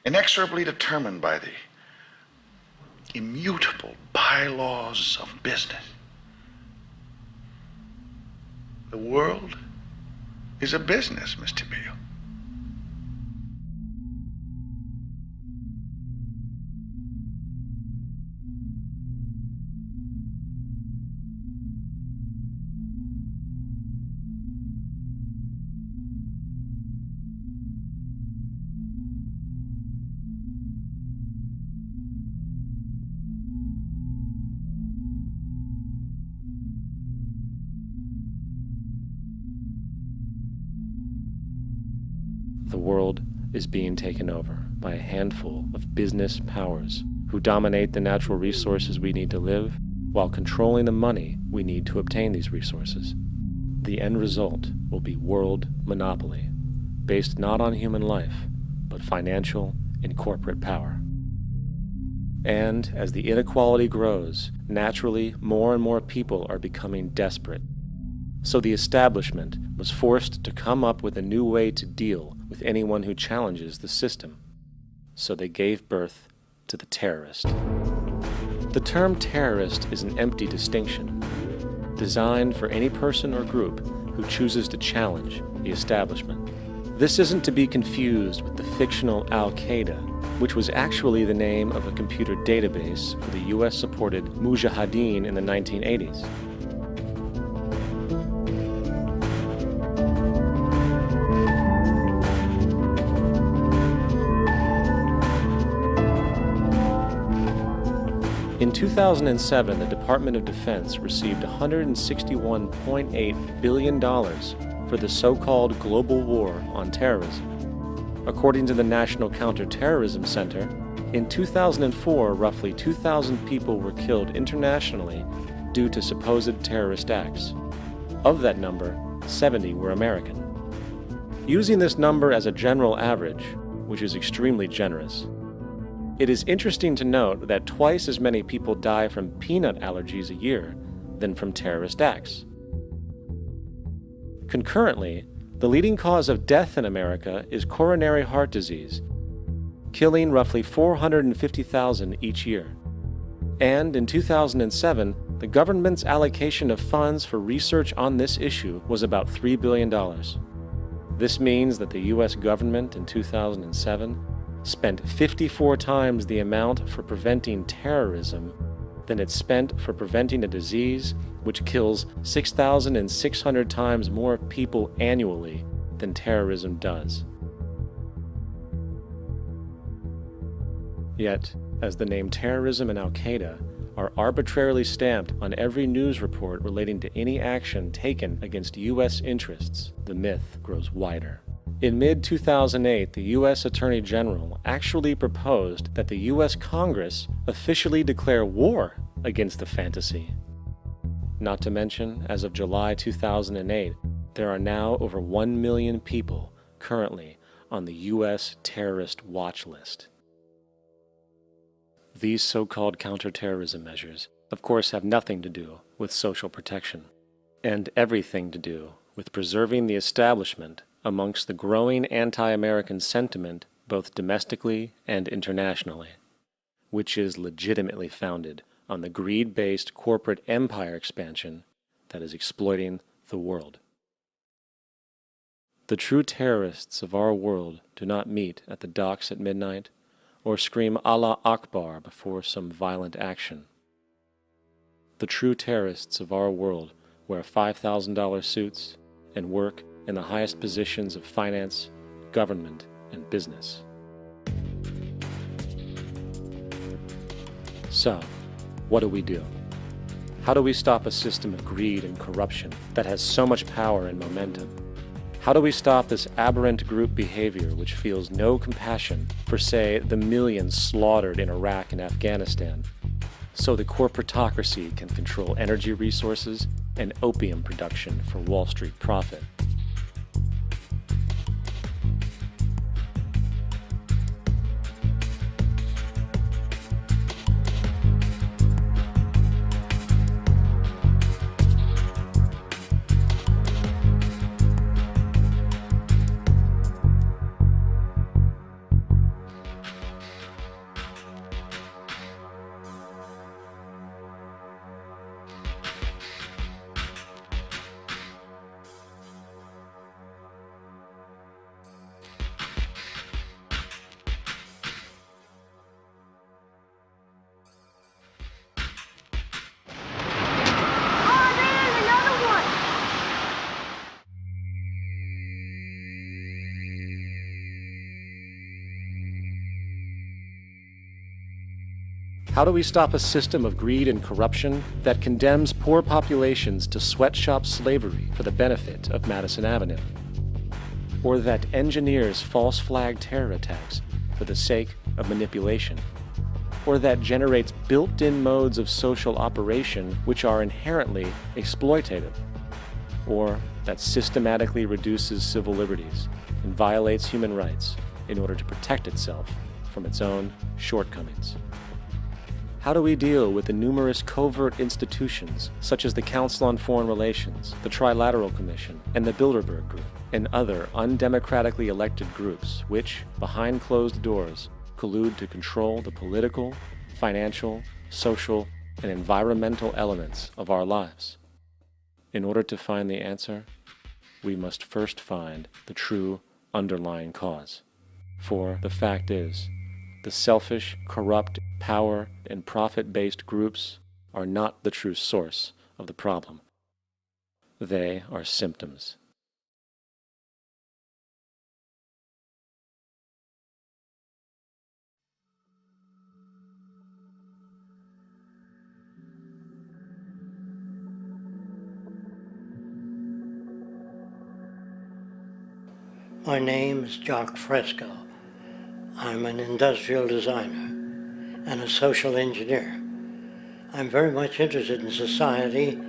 inexorably determined by the immutable bylaws of business. The world is a business, Mr. Beale. The world is being taken over by a handful of business powers who dominate the natural resources we need to live while controlling the money we need to obtain these resources. The end result will be world monopoly, based not on human life, but financial and corporate power. And as the inequality grows, naturally more and more people are becoming desperate. So the establishment was forced to come up with a new way to deal with anyone who challenges the system. So they gave birth to the terrorist. The term terrorist is an empty distinction, designed for any person or group who chooses to challenge the establishment. This isn't to be confused with the fictional Al-Qaeda, which was actually the name of a computer database for the US-supported Mujahideen in the 1980s. In 2007, the Department of Defense received $161.8 billion for the so-called global war on terrorism. According to the National Counterterrorism Center, in 2004, roughly 2,000 people were killed internationally due to supposed terrorist acts. Of that number, 70 were American. Using this number as a general average, which is extremely generous, It is interesting to note that twice as many people die from peanut allergies a year than from terrorist acts. Concurrently, the leading cause of death in America is coronary heart disease, killing roughly 450,000 each year. And in 2007, the government's allocation of funds for research on this issue was about $3 billion. This means that the U.S. government in 2007 spent 54 times the amount for preventing terrorism than it spent for preventing a disease which kills 6,600 times more people annually than terrorism does. Yet, as the name terrorism and Al-Qaeda are arbitrarily stamped on every news report relating to any action taken against U.S. interests, the myth grows wider. In mid-2008, the U.S. Attorney General actually proposed that the U.S. Congress officially declare war against the fantasy. Not to mention, as of July 2008, there are now over 1 million people currently on the U.S. terrorist watch list. These so-called counterterrorism measures, of course, have nothing to do with social protection, and everything to do with preserving the establishment amongst the growing anti-American sentiment both domestically and internationally, which is legitimately founded on the greed-based corporate empire expansion that is exploiting the world. The true terrorists of our world do not meet at the docks at midnight or scream Allah Akbar before some violent action. The true terrorists of our world wear $5,000 suits and work in the highest positions of finance, government, and business. So, what do? How do we stop a system of greed and corruption that has so much power and momentum? How do we stop this aberrant group behavior which feels no compassion for, say, the millions slaughtered in Iraq and Afghanistan, so the corporatocracy can control energy resources and opium production for Wall Street profit? How do we stop a system of greed and corruption that condemns poor populations to sweatshop slavery for the benefit of Madison Avenue? Or that engineers false flag terror attacks for the sake of manipulation? Or that generates built-in modes of social operation which are inherently exploitative? Or that systematically reduces civil liberties and violates human rights in order to protect itself from its own shortcomings? How do we deal with the numerous covert institutions, such as the Council on Foreign Relations, the Trilateral Commission, and the Bilderberg Group, and other undemocratically elected groups which, behind closed doors, collude to control the political, financial, social, and environmental elements of our lives? In order to find the answer, we must first find the true underlying cause. For the fact is, the selfish, corrupt, power, and profit-based groups are not the true source of the problem. They are symptoms. My name is Jacques Fresco. I'm an industrial designer and a social engineer. I'm very much interested in society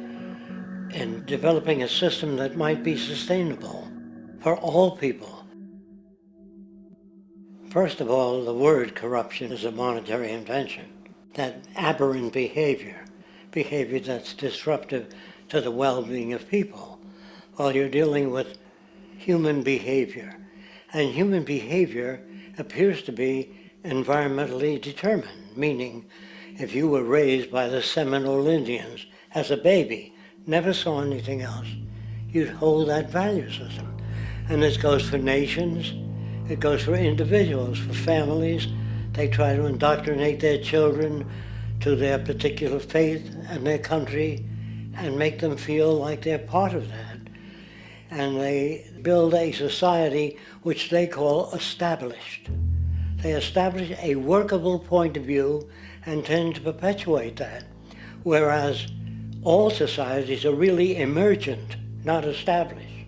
and developing a system that might be sustainable for all people. First of all, the word corruption is a monetary invention. That aberrant behavior that's disruptive to the well-being of people, while you're dealing with human behavior. And human behavior appears to be environmentally determined, meaning if you were raised by the Seminole Indians as a baby, never saw anything else, you'd hold that value system. And this goes for nations, it goes for individuals, for families. They try to indoctrinate their children to their particular faith and their country and make them feel like they're part of that. And they build a society which they call established. They establish a workable point of view and tend to perpetuate that, whereas all societies are really emergent, not established.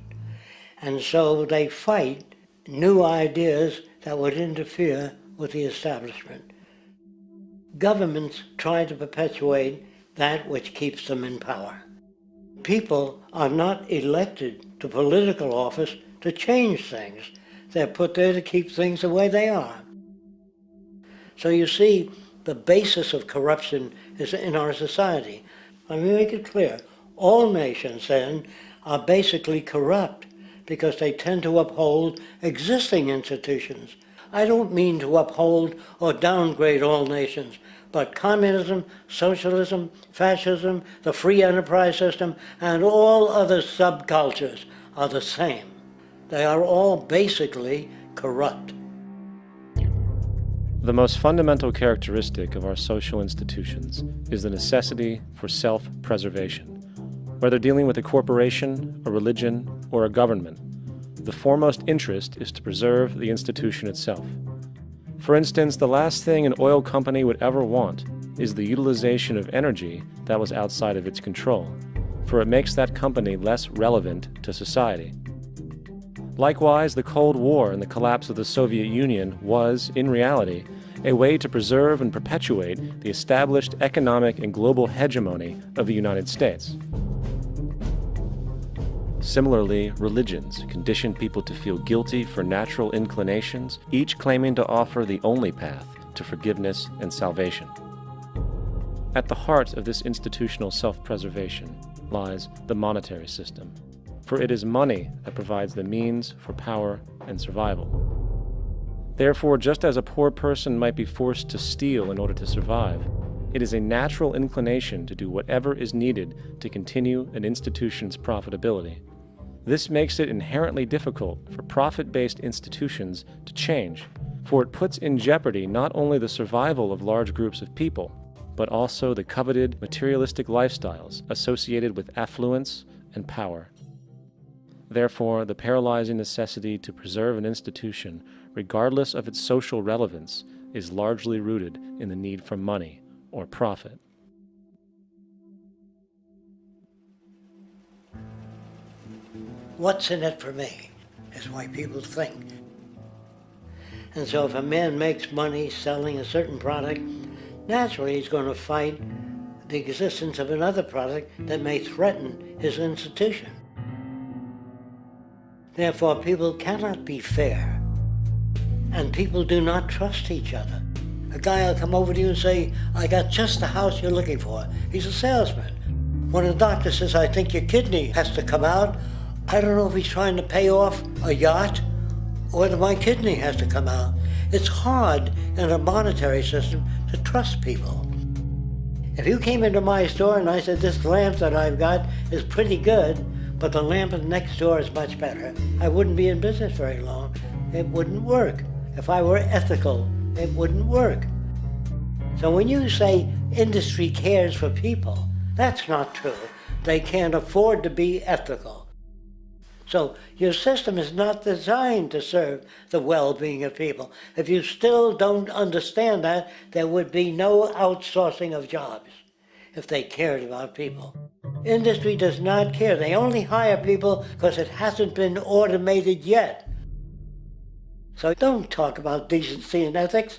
And so they fight new ideas that would interfere with the establishment. Governments try to perpetuate that which keeps them in power. People are not elected to political office to change things. They're put there to keep things the way they are. So you see, the basis of corruption is in our society. Let me make it clear. All nations, then, are basically corrupt because they tend to uphold existing institutions. I don't mean to uphold or downgrade all nations, but communism, socialism, fascism, the free enterprise system, and all other subcultures are the same. They are all basically corrupt. The most fundamental characteristic of our social institutions is the necessity for self-preservation. Whether dealing with a corporation, a religion, or a government, the foremost interest is to preserve the institution itself. For instance, the last thing an oil company would ever want is the utilization of energy that was outside of its control, for it makes that company less relevant to society. Likewise, the Cold War and the collapse of the Soviet Union was, in reality, a way to preserve and perpetuate the established economic and global hegemony of the United States. Similarly, religions condition people to feel guilty for natural inclinations, each claiming to offer the only path to forgiveness and salvation. At the heart of this institutional self-preservation lies the monetary system, for it is money that provides the means for power and survival. Therefore, just as a poor person might be forced to steal in order to survive, it is a natural inclination to do whatever is needed to continue an institution's profitability. This makes it inherently difficult for profit-based institutions to change, for it puts in jeopardy not only the survival of large groups of people, but also the coveted materialistic lifestyles associated with affluence and power. Therefore, the paralyzing necessity to preserve an institution, regardless of its social relevance, is largely rooted in the need for money or profit. What's in it for me is why people think. And so if a man makes money selling a certain product, naturally he's going to fight the existence of another product that may threaten his institution. Therefore, people cannot be fair, and people do not trust each other. A guy will come over to you and say, I got just the house you're looking for. He's a salesman. When a doctor says, I think your kidney has to come out, I don't know if he's trying to pay off a yacht or whether my kidney has to come out. It's hard in a monetary system to trust people. If you came into my store and I said, this lamp that I've got is pretty good, but the lamp next door is much better, I wouldn't be in business very long. It wouldn't work. If I were ethical, it wouldn't work. So when you say industry cares for people, that's not true. They can't afford to be ethical. So your system is not designed to serve the well-being of people. If you still don't understand that, there would be no outsourcing of jobs if they cared about people. Industry does not care. They only hire people because it hasn't been automated yet. So don't talk about decency and ethics.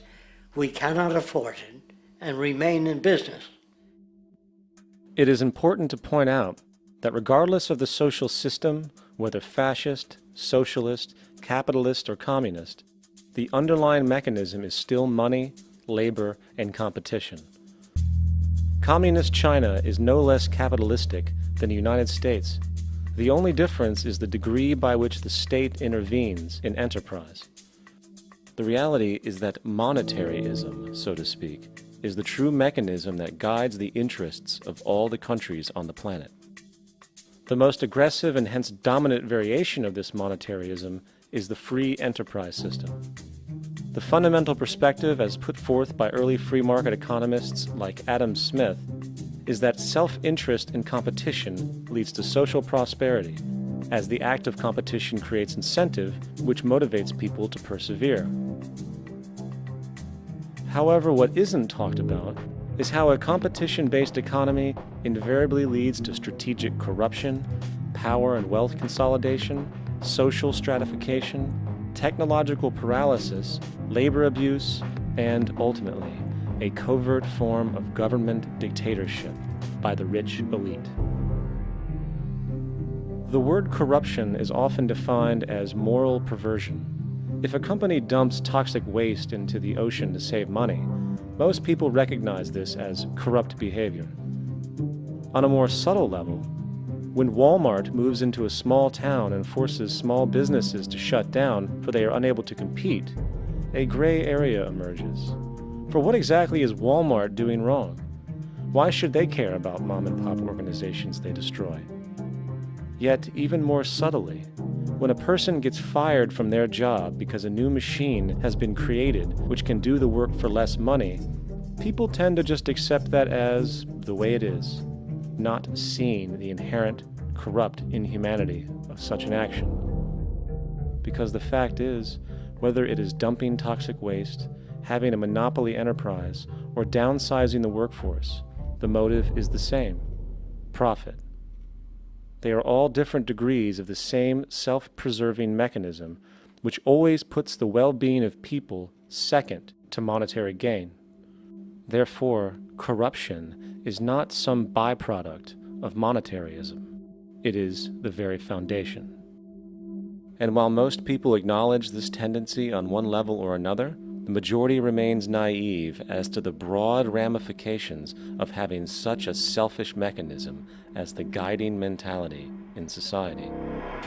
We cannot afford it and remain in business. It is important to point out that regardless of the social system, whether fascist, socialist, capitalist, or communist, The underlying mechanism is still money, labor, and competition. Communist China is no less capitalistic than the United States. The only difference is the degree by which the state intervenes in enterprise. The reality is that monetaryism, so to speak, is the true mechanism that guides the interests of all the countries on the planet. The most aggressive and hence dominant variation of this monetaryism is the free enterprise system. The fundamental perspective, as put forth by early free market economists like Adam Smith, is that self-interest in competition leads to social prosperity, as the act of competition creates incentive, which motivates people to persevere. However, what isn't talked about is how a competition-based economy invariably leads to strategic corruption, power and wealth consolidation, social stratification, technological paralysis, labor abuse, and, ultimately, a covert form of government dictatorship by the rich elite. The word corruption is often defined as moral perversion. If a company dumps toxic waste into the ocean to save money, most people recognize this as corrupt behavior. On a more subtle level, when Walmart moves into a small town and forces small businesses to shut down for they are unable to compete, a gray area emerges. For what exactly is Walmart doing wrong? Why should they care about mom-and-pop organizations they destroy? Yet, even more subtly, when a person gets fired from their job because a new machine has been created which can do the work for less money, people tend to just accept that as the way it is, not seeing the inherent, corrupt inhumanity of such an action. Because the fact is, whether it is dumping toxic waste, having a monopoly enterprise, or downsizing the workforce, the motive is the same: profit. They are all different degrees of the same self-preserving mechanism, which always puts the well-being of people second to monetary gain. Therefore, corruption is not some byproduct of monetaryism. It is the very foundation. And while most people acknowledge this tendency on one level or another, the majority remains naive as to the broad ramifications of having such a selfish mechanism as the guiding mentality in society.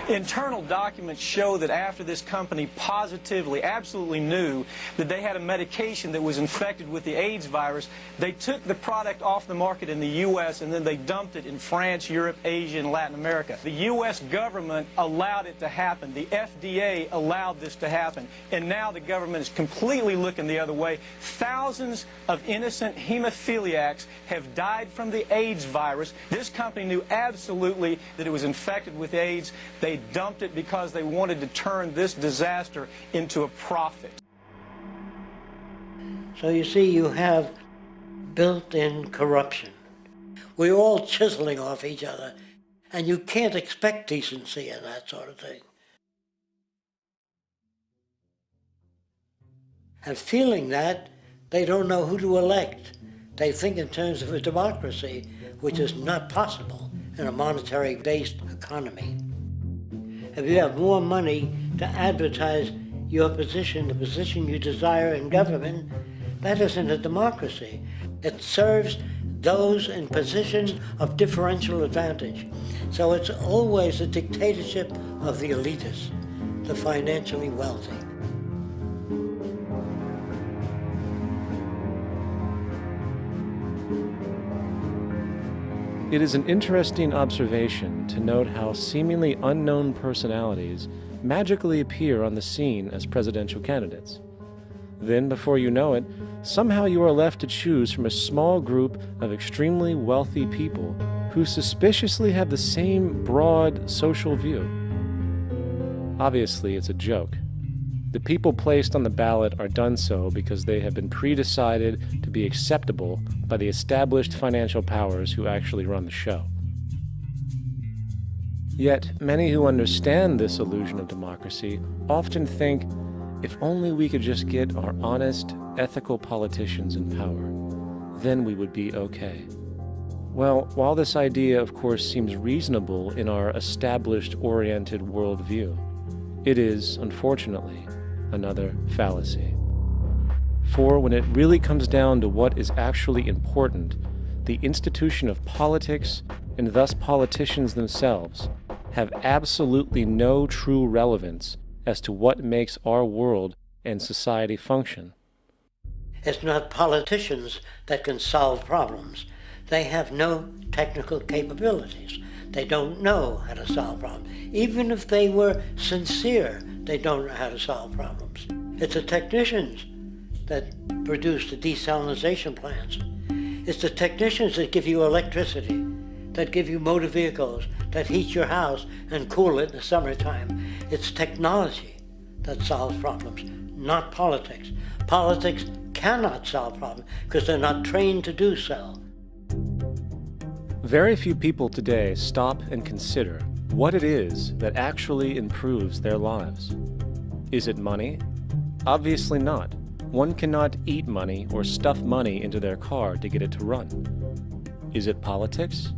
Internal documents show that after this company positively, absolutely knew that they had a medication that was infected with the AIDS virus, they took the product off the market in the U.S. and then they dumped it in France, Europe, Asia, and Latin America. The U.S. government allowed it to happen. The FDA allowed this to happen. And now the government is completely looking the other way. Thousands of innocent hemophiliacs have died from the AIDS virus. This company knew absolutely that it was infected with AIDS. They dumped it because they wanted to turn this disaster into a profit. So you see, you have built-in corruption. We're all chiseling off each other, and you can't expect decency in that sort of thing. And feeling that, they don't know who to elect. They think in terms of a democracy, which is not possible in a monetary-based economy. If you have more money to advertise your position, the position you desire in government, that isn't a democracy. It serves those in positions of differential advantage. So it's always a dictatorship of the elitists, the financially wealthy. It is an interesting observation to note how seemingly unknown personalities magically appear on the scene as presidential candidates. Then, before you know it, somehow you are left to choose from a small group of extremely wealthy people who suspiciously have the same broad social view. Obviously, it's a joke. The people placed on the ballot are done so because they have been pre-decided to be acceptable by the established financial powers who actually run the show. Yet, many who understand this illusion of democracy often think, if only we could just get our honest, ethical politicians in power, then we would be okay. Well, while this idea, of course, seems reasonable in our established, oriented worldview, it is, unfortunately, another fallacy. For when it really comes down to what is actually important, the institution of politics, and thus politicians themselves, have absolutely no true relevance as to what makes our world and society function. It's not politicians that can solve problems. They have no technical capabilities. They don't know how to solve problems. Even if they were sincere, they don't know how to solve problems. It's the technicians that produce the desalination plants. It's the technicians that give you electricity, that give you motor vehicles, that heat your house and cool it in the summertime. It's technology that solves problems, not politics. Politics cannot solve problems because they're not trained to do so. Very few people today stop and consider what it is that actually improves their lives. Is it money? Obviously not. One cannot eat money or stuff money into their car to get it to run. Is it politics?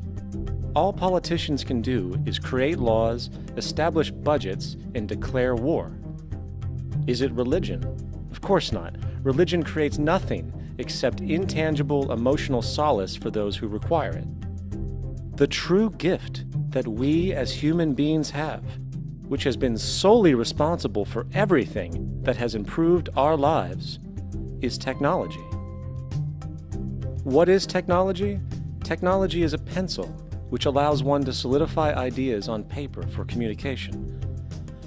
All politicians can do is create laws, establish budgets, and declare war. Is it religion? Of course not. Religion creates nothing except intangible emotional solace for those who require it. The true gift that we as human beings have, which has been solely responsible for everything that has improved our lives, is technology. What is technology? Technology is a pencil which allows one to solidify ideas on paper for communication.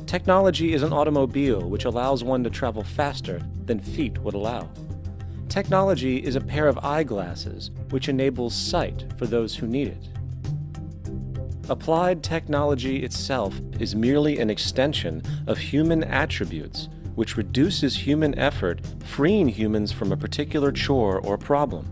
Technology is an automobile which allows one to travel faster than feet would allow. Technology is a pair of eyeglasses which enables sight for those who need it. Applied technology itself is merely an extension of human attributes which reduces human effort, freeing humans from a particular chore or problem.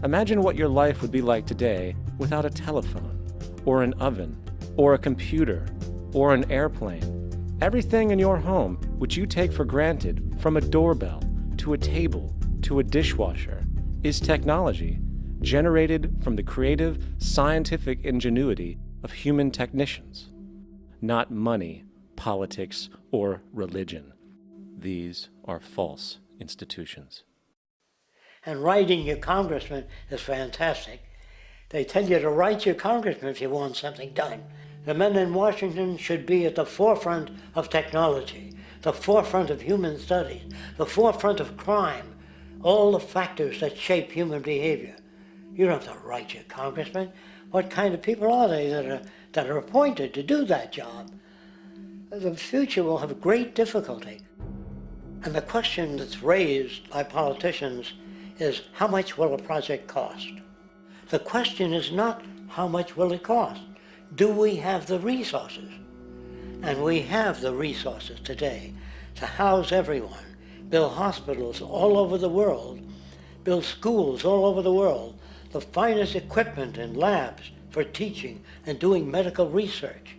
Imagine what your life would be like today without a telephone, or an oven, or a computer, or an airplane. Everything in your home, which you take for granted, from a doorbell, to a table, to a dishwasher, is technology, generated from the creative, scientific ingenuity of human technicians. Not money, politics, or religion. These are false institutions. And writing your congressman is fantastic. They tell you to write your congressman if you want something done. The men in Washington should be at the forefront of technology, the forefront of human studies, the forefront of crime, all the factors that shape human behavior. You don't have to write your congressman. What kind of people are they that are appointed to do that job? The future will have great difficulty. And the question that's raised by politicians is, how much will a project cost? The question is not how much will it cost. Do we have the resources? And we have the resources today to house everyone, build hospitals all over the world, build schools all over the world, the finest equipment and labs for teaching and doing medical research.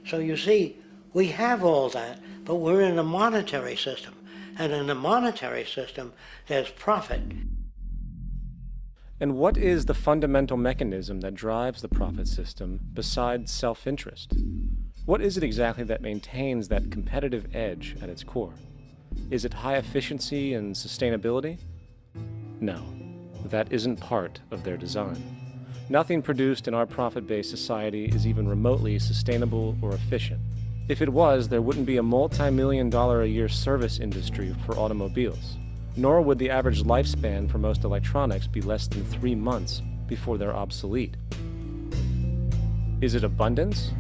So you see, we have all that, but we're in a monetary system. And in a monetary system, there's profit. And what is the fundamental mechanism that drives the profit system besides self-interest? What is it exactly that maintains that competitive edge at its core? Is it high efficiency and sustainability? No, that isn't part of their design. Nothing produced in our profit-based society is even remotely sustainable or efficient. If it was, there wouldn't be a multi-million-dollar-a-year service industry for automobiles. Nor would the average lifespan for most electronics be less than 3 months before they're obsolete. Is it abundance?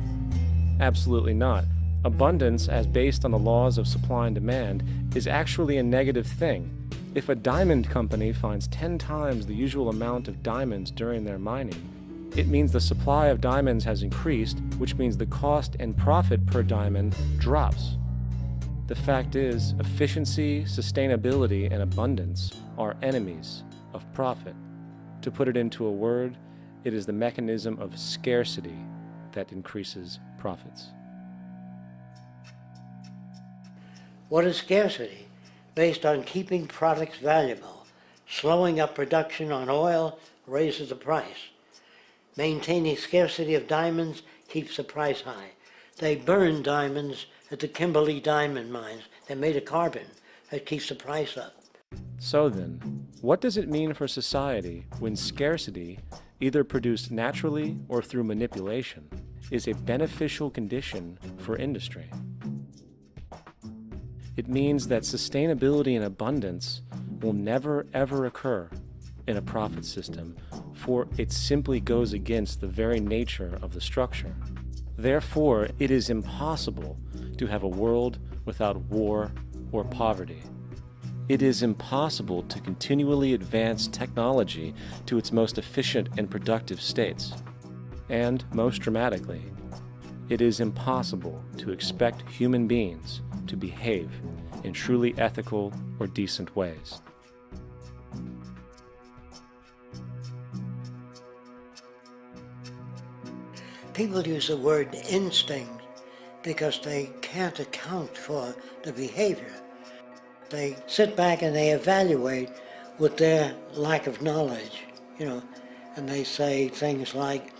Absolutely not. Abundance, as based on the laws of supply and demand, is actually a negative thing. If a diamond company finds 10 times the usual amount of diamonds during their mining, it means the supply of diamonds has increased, which means the cost and profit per diamond drops. The fact is, efficiency, sustainability, and abundance are enemies of profit. To put it into a word, it is the mechanism of scarcity that increases profits. What is scarcity? Based on keeping products valuable. Slowing up production on oil raises the price. Maintaining scarcity of diamonds keeps the price high. They burn diamonds at the Kimberley diamond mines. They made a carbon that keeps the price up. So then, what does it mean for society when scarcity, either produced naturally or through manipulation, is a beneficial condition for industry? It means that sustainability and abundance will never ever occur in a profit system, for it simply goes against the very nature of the structure. Therefore, it is impossible to have a world without war or poverty. It is impossible to continually advance technology to its most efficient and productive states. And, most dramatically, it is impossible to expect human beings to behave in truly ethical or decent ways. People use the word instinct because they can't account for the behavior. They sit back and they evaluate with their lack of knowledge, and they say things like,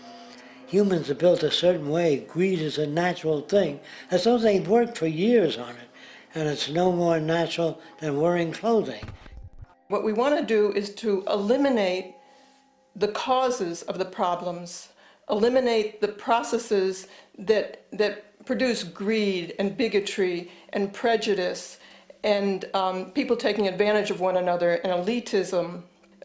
humans are built a certain way, greed is a natural thing, as though they've worked for years on it, and it's no more natural than wearing clothing. What we want to do is to eliminate the causes of the problems, eliminate the processes that produce greed and bigotry and prejudice and people taking advantage of one another and elitism,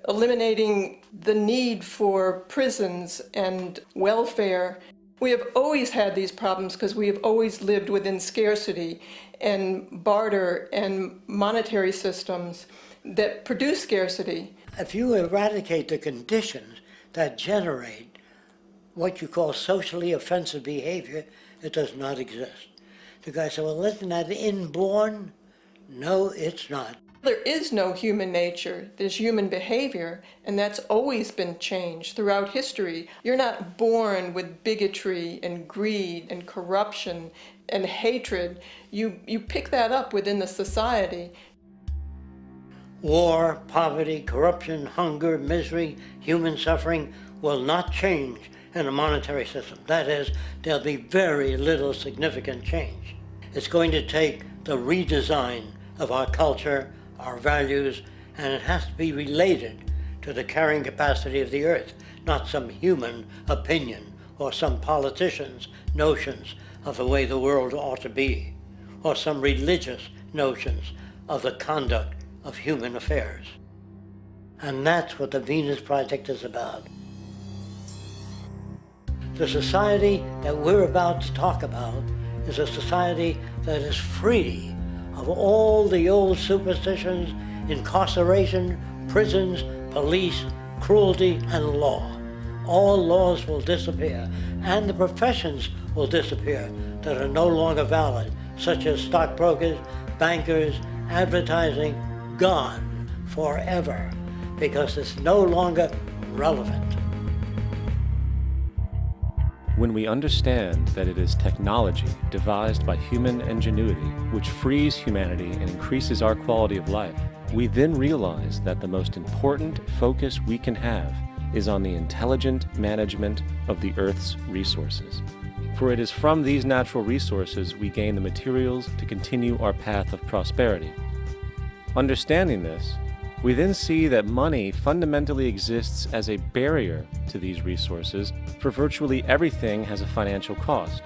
eliminating the need for prisons and welfare. We have always had these problems because we have always lived within scarcity and barter and monetary systems that produce scarcity. If you eradicate the conditions that generate what you call socially offensive behavior, it does not exist. The guy said, well, isn't that inborn? No, it's not. There is no human nature, there's human behavior, and that's always been changed throughout history. You're not born with bigotry and greed and corruption and hatred. You pick that up within the society. War, poverty, corruption, hunger, misery, human suffering will not change in a monetary system. That is, there'll be very little significant change. It's going to take the redesign of our culture, our values, and it has to be related to the carrying capacity of the earth, not some human opinion or some politician's notions of the way the world ought to be, or some religious notions of the conduct of human affairs. And that's what the Venus Project is about. The society that we're about to talk about is a society that is free of all the old superstitions, incarceration, prisons, police, cruelty, and law. All laws will disappear, and the professions will disappear that are no longer valid, such as stockbrokers, bankers, advertising, gone forever, because it's no longer relevant. When we understand that it is technology devised by human ingenuity which frees humanity and increases our quality of life, we then realize that the most important focus we can have is on the intelligent management of the Earth's resources. For it is from these natural resources we gain the materials to continue our path of prosperity. Understanding this, we then see that money fundamentally exists as a barrier to these resources, for virtually everything has a financial cost.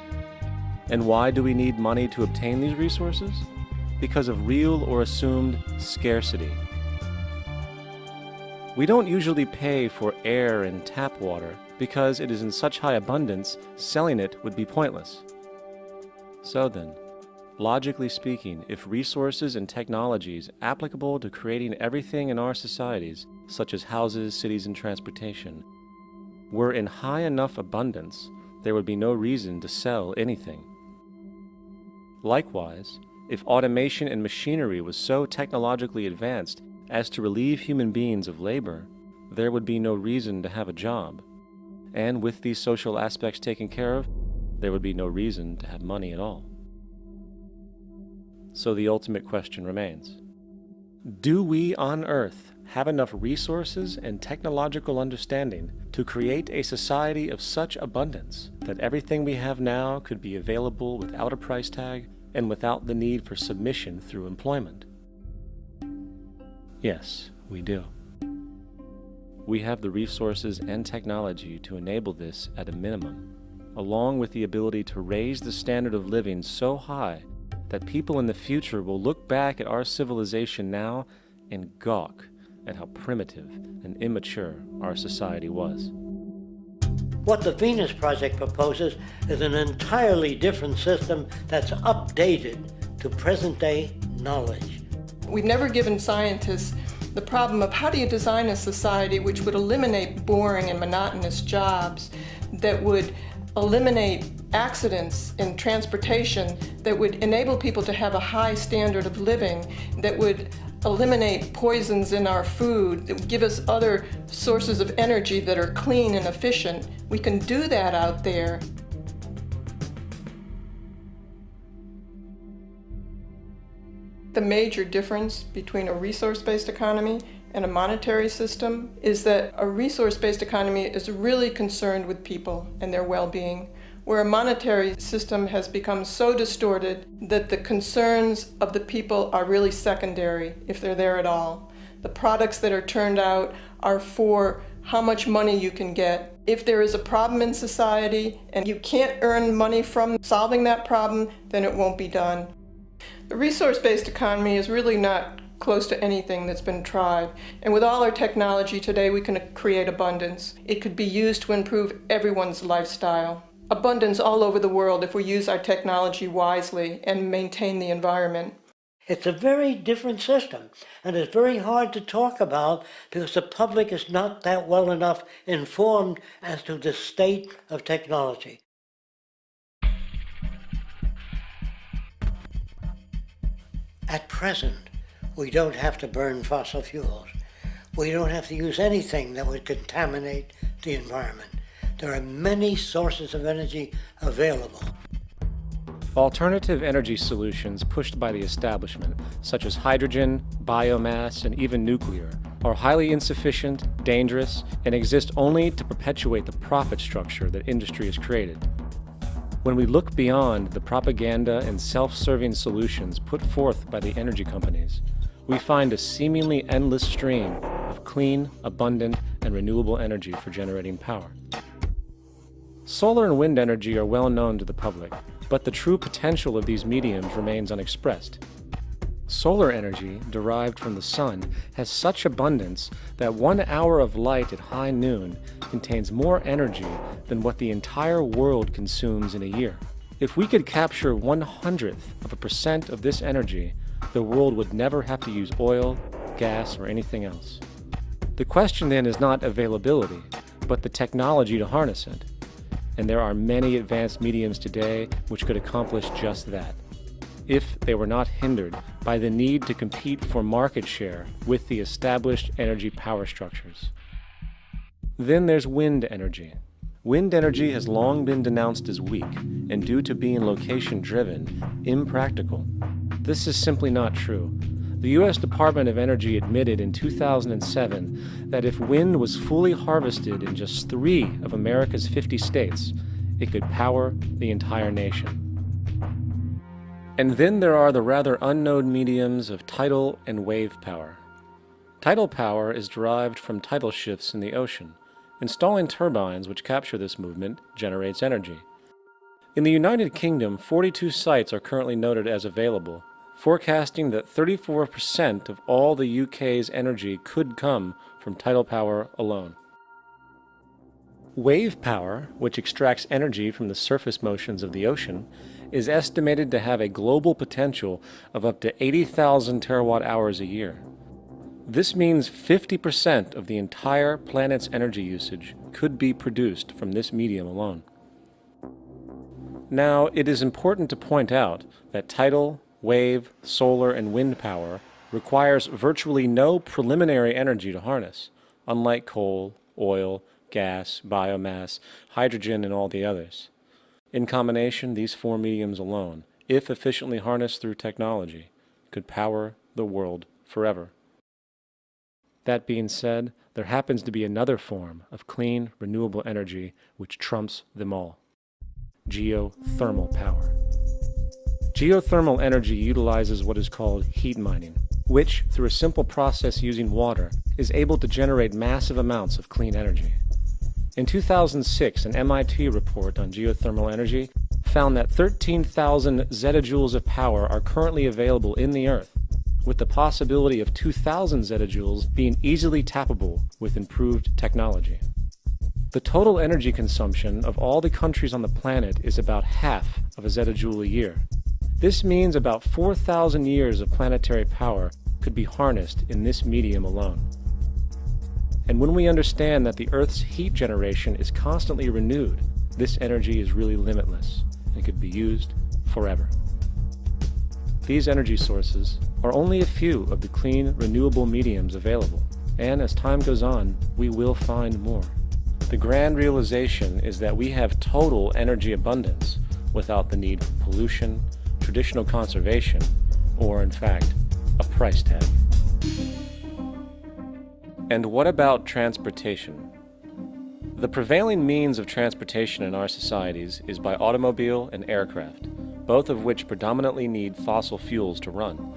And why do we need money to obtain these resources? Because of real or assumed scarcity. We don't usually pay for air and tap water because it is in such high abundance, selling it would be pointless. So then, logically speaking, if resources and technologies applicable to creating everything in our societies, such as houses, cities, and transportation, were in high enough abundance, there would be no reason to sell anything. Likewise, if automation and machinery was so technologically advanced as to relieve human beings of labor, there would be no reason to have a job. And with these social aspects taken care of, there would be no reason to have money at all. So the ultimate question remains: do we on Earth have enough resources and technological understanding to create a society of such abundance that everything we have now could be available without a price tag and without the need for submission through employment? Yes, we do. We have the resources and technology to enable this at a minimum, along with the ability to raise the standard of living so high that people in the future will look back at our civilization now and gawk at how primitive and immature our society was. What the Venus Project proposes is an entirely different system that's updated to present-day knowledge. We've never given scientists the problem of how do you design a society which would eliminate boring and monotonous jobs, that would eliminate accidents in transportation, that would enable people to have a high standard of living, that would eliminate poisons in our food, that would give us other sources of energy that are clean and efficient. We can do that out there. The major difference between a resource-based economy and a monetary system is that a resource-based economy is really concerned with people and their well-being, where a monetary system has become so distorted that the concerns of the people are really secondary, if they're there at all. The products that are turned out are for how much money you can get. If there is a problem in society and you can't earn money from solving that problem, then it won't be done. The resource-based economy is really not close to anything that's been tried. And with all our technology today, we can create abundance. It could be used to improve everyone's lifestyle. Abundance all over the world if we use our technology wisely and maintain the environment. It's a very different system, and it's very hard to talk about because the public is not that well enough informed as to the state of technology. At present, we don't have to burn fossil fuels. We don't have to use anything that would contaminate the environment. There are many sources of energy available. Alternative energy solutions pushed by the establishment, such as hydrogen, biomass, and even nuclear, are highly insufficient, dangerous, and exist only to perpetuate the profit structure that industry has created. When we look beyond the propaganda and self-serving solutions put forth by the energy companies, we find a seemingly endless stream of clean, abundant, and renewable energy for generating power. Solar and wind energy are well known to the public, but the true potential of these mediums remains unexpressed. Solar energy, derived from the sun, has such abundance that 1 hour of light at high noon contains more energy than what the entire world consumes in a year. If we could capture 1/100% of this energy, the world would never have to use oil, gas, or anything else. The question then is not availability, but the technology to harness it. And there are many advanced mediums today which could accomplish just that, if they were not hindered by the need to compete for market share with the established energy power structures. Then there's wind energy. Wind energy has long been denounced as weak, and due to being location-driven, impractical. This is simply not true. The U.S. Department of Energy admitted in 2007 that if wind was fully harvested in just 3 of America's 50 states, it could power the entire nation. And then there are the rather unknown mediums of tidal and wave power. Tidal power is derived from tidal shifts in the ocean. Installing turbines which capture this movement generates energy. In the United Kingdom, 42 sites are currently noted as available, forecasting that 34% of all the UK's energy could come from tidal power alone. Wave power, which extracts energy from the surface motions of the ocean, is estimated to have a global potential of up to 80,000 terawatt-hours a year. This means 50% of the entire planet's energy usage could be produced from this medium alone. Now, it is important to point out that tidal, wave, solar, and wind power requires virtually no preliminary energy to harness, unlike coal, oil, gas, biomass, hydrogen, and all the others. In combination, these 4 mediums alone, if efficiently harnessed through technology, could power the world forever. That being said, there happens to be another form of clean, renewable energy which trumps them all: geothermal power. Geothermal energy utilizes what is called heat mining, which, through a simple process using water, is able to generate massive amounts of clean energy. In 2006, an MIT report on geothermal energy found that 13,000 zettajoules of power are currently available in the Earth, with the possibility of 2,000 zettajoules being easily tappable with improved technology. The total energy consumption of all the countries on the planet is about half of a zettajoule a year. This means about 4,000 years of planetary power could be harnessed in this medium alone. And when we understand that the Earth's heat generation is constantly renewed, this energy is really limitless and could be used forever. These energy sources are only a few of the clean, renewable mediums available, and as time goes on, we will find more. The grand realization is that we have total energy abundance without the need for pollution, traditional conservation, or in fact, a price tag. And what about transportation? The prevailing means of transportation in our societies is by automobile and aircraft, both of which predominantly need fossil fuels to run.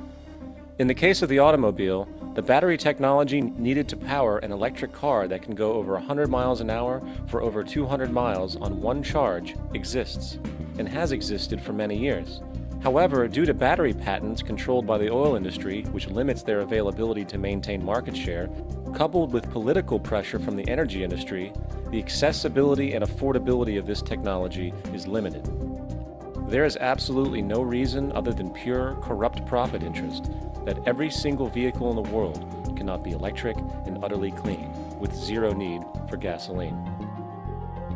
In the case of the automobile, the battery technology needed to power an electric car that can go over 100 miles an hour for over 200 miles on one charge exists, and has existed for many years. However, due to battery patents controlled by the oil industry, which limits their availability to maintain market share, coupled with political pressure from the energy industry, the accessibility and affordability of this technology is limited. There is absolutely no reason other than pure, corrupt profit interest that every single vehicle in the world cannot be electric and utterly clean, with zero need for gasoline.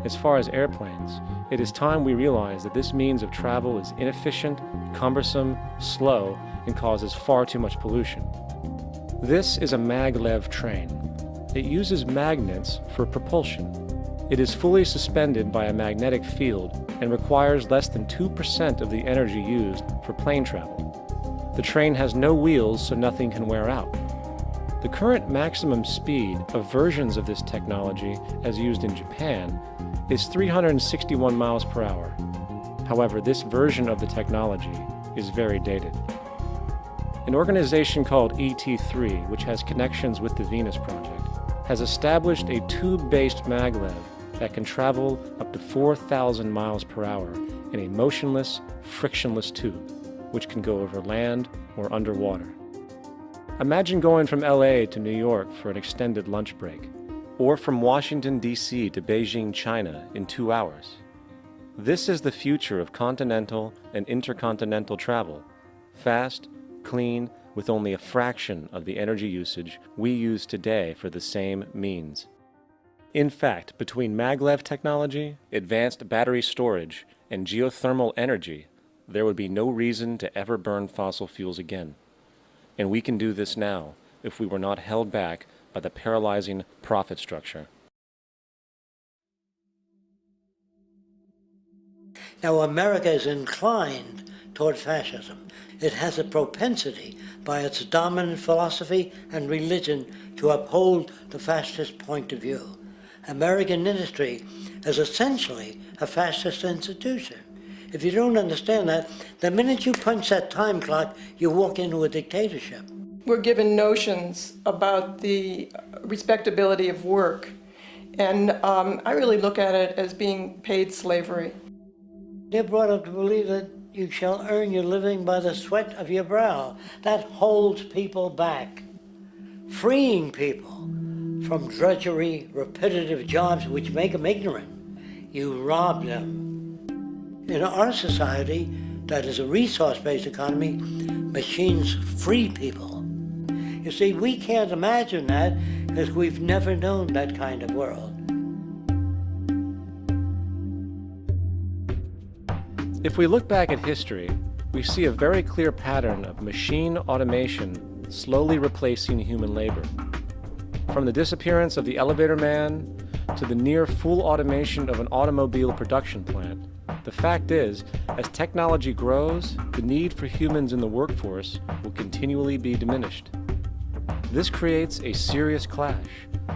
As far as airplanes, it is time we realize that this means of travel is inefficient, cumbersome, slow, and causes far too much pollution. This is a maglev train. It uses magnets for propulsion. It is fully suspended by a magnetic field and requires less than 2% of the energy used for plane travel. The train has no wheels, so nothing can wear out. The current maximum speed of versions of this technology, as used in Japan, is 361 miles per hour. However, this version of the technology is very dated. An organization called ET3, which has connections with the Venus Project, has established a tube-based maglev that can travel up to 4,000 miles per hour in a motionless, frictionless tube, which can go over land or underwater. Imagine going from LA to New York for an extended lunch break, or from Washington, D.C. to Beijing, China in 2 hours. This is the future of continental and intercontinental travel, fast, clean, with only a fraction of the energy usage we use today for the same means. In fact, between maglev technology, advanced battery storage, and geothermal energy, there would be no reason to ever burn fossil fuels again. And we can do this now if we were not held back by the paralyzing profit structure. Now, America is inclined toward fascism. It has a propensity by its dominant philosophy and religion to uphold the fascist point of view. American industry is essentially a fascist institution. If you don't understand that, the minute you punch that time clock, you walk into a dictatorship. We're given notions about the respectability of work, and I really look at it as being paid slavery. They're brought up to believe that you shall earn your living by the sweat of your brow. That holds people back, freeing people from drudgery, repetitive jobs which make them ignorant. You rob them. In our society, that is a resource-based economy, machines free people. You see, we can't imagine that because we've never known that kind of world. If we look back at history, we see a very clear pattern of machine automation slowly replacing human labor. From the disappearance of the elevator man to the near full automation of an automobile production plant, the fact is, as technology grows, the need for humans in the workforce will continually be diminished. This creates a serious clash,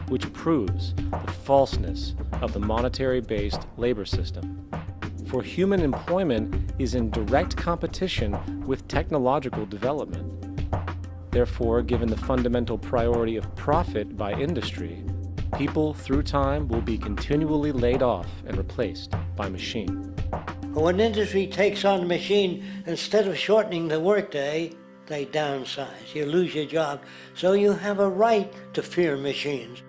which proves the falseness of the monetary-based labor system. for human employment is in direct competition with technological development. Therefore, given the fundamental priority of profit by industry, people through time will be continually laid off and replaced by machine. When industry takes on a machine, instead of shortening the workday, they downsize. You lose your job, so you have a right to fear machines.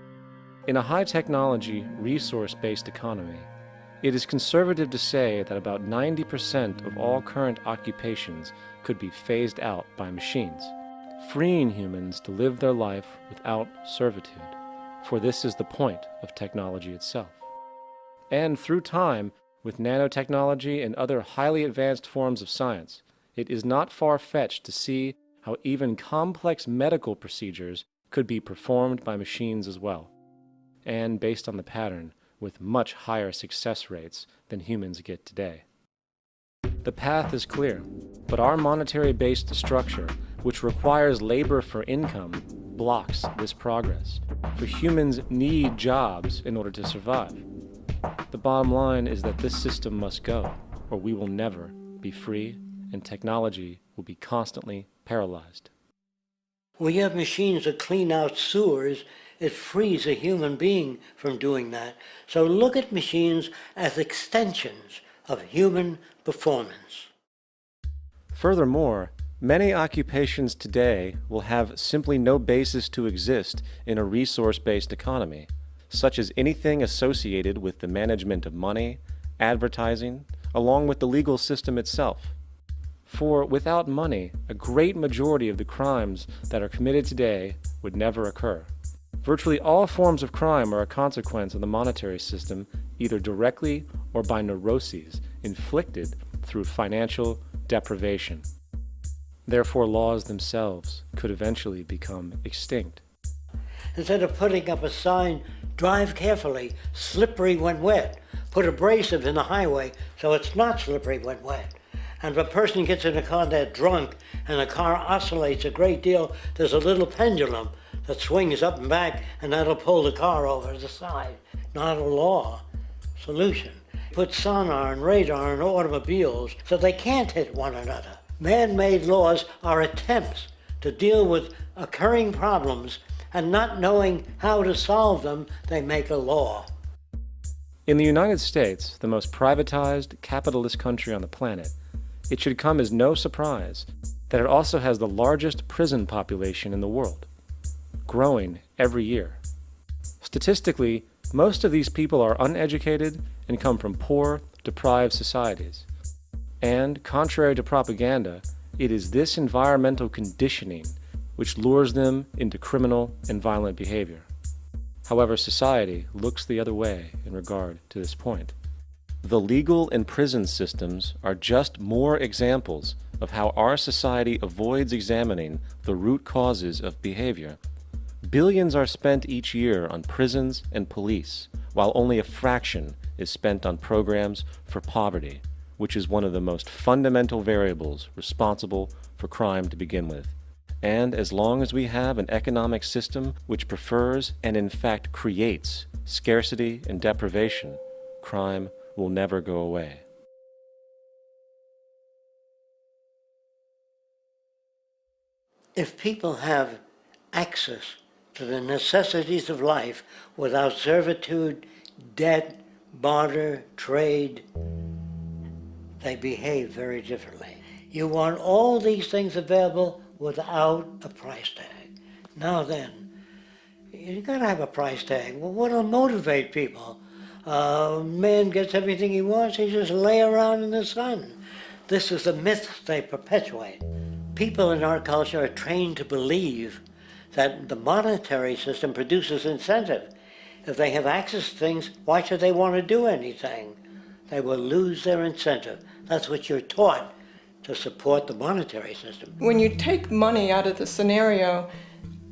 In a high-technology, resource-based economy, it is conservative to say that about 90% of all current occupations could be phased out by machines, freeing humans to live their life without servitude, for this is the point of technology itself. And through time, with nanotechnology and other highly advanced forms of science, it is not far-fetched to see how even complex medical procedures could be performed by machines as well, and based on the pattern, with much higher success rates than humans get today. The path is clear, but our monetary-based structure, which requires labor for income, blocks this progress, for humans need jobs in order to survive. The bottom line is that this system must go, or we will never be free, and technology will be constantly paralyzed. We have machines that clean out sewers. It frees a human being from doing that. So look at machines as extensions of human performance. Furthermore, many occupations today will have simply no basis to exist in a resource-based economy, such as anything associated with the management of money, advertising, along with the legal system itself. For without money, a great majority of the crimes that are committed today would never occur. Virtually all forms of crime are a consequence of the monetary system, either directly or by neuroses inflicted through financial deprivation. Therefore, laws themselves could eventually become extinct. Instead of putting up a sign, drive carefully, slippery when wet, put abrasive in the highway so it's not slippery when wet. And if a person gets in a car that's drunk and the car oscillates a great deal, there's a little pendulum that swings up and back, and that'll pull the car over to the side. Not a law. Solution. Put sonar and radar in automobiles so they can't hit one another. Man-made laws are attempts to deal with occurring problems, and not knowing how to solve them, they make a law. In the United States, the most privatized, capitalist country on the planet, it should come as no surprise that it also has the largest prison population in the world, growing every year. Statistically, most of these people are uneducated and come from poor, deprived societies. And, contrary to propaganda, it is this environmental conditioning which lures them into criminal and violent behavior. However, society looks the other way in regard to this point. The legal and prison systems are just more examples of how our society avoids examining the root causes of behavior. Billions are spent each year on prisons and police, while only a fraction is spent on programs for poverty, which is one of the most fundamental variables responsible for crime to begin with. And as long as we have an economic system which prefers and in fact creates scarcity and deprivation, crime will never go away. If people have access to the necessities of life without servitude, debt, barter, trade, they behave very differently. You want all these things available without a price tag. Now then, you gotta have a price tag. Well, what'll motivate people? Man gets everything he wants, he just lay around in the sun. This is the myth they perpetuate. People in our culture are trained to believe that the monetary system produces incentive. If they have access to things, why should they want to do anything? They will lose their incentive. That's what you're taught to support the monetary system. When you take money out of the scenario,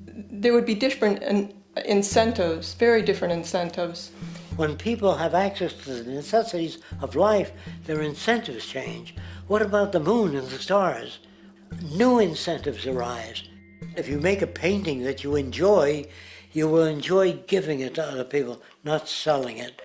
there would be different incentives, very different incentives. When people have access to the necessities of life, their incentives change. What about the moon and the stars? New incentives arise. If you make a painting that you will enjoy giving it to other people, not selling it.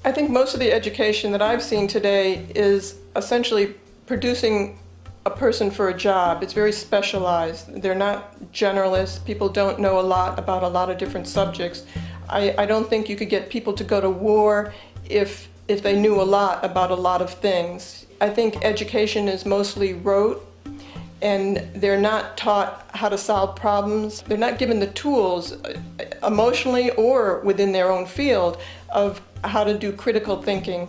I think most of the education that I've seen today is essentially producing a person for a job. It's very specialized. They're not generalists. People don't know a lot about a lot of different subjects. I don't think you could get people to go to war if they knew a lot about a lot of things. I think education is mostly rote, and they're not taught how to solve problems. They're not given the tools emotionally or within their own field of how to do critical thinking.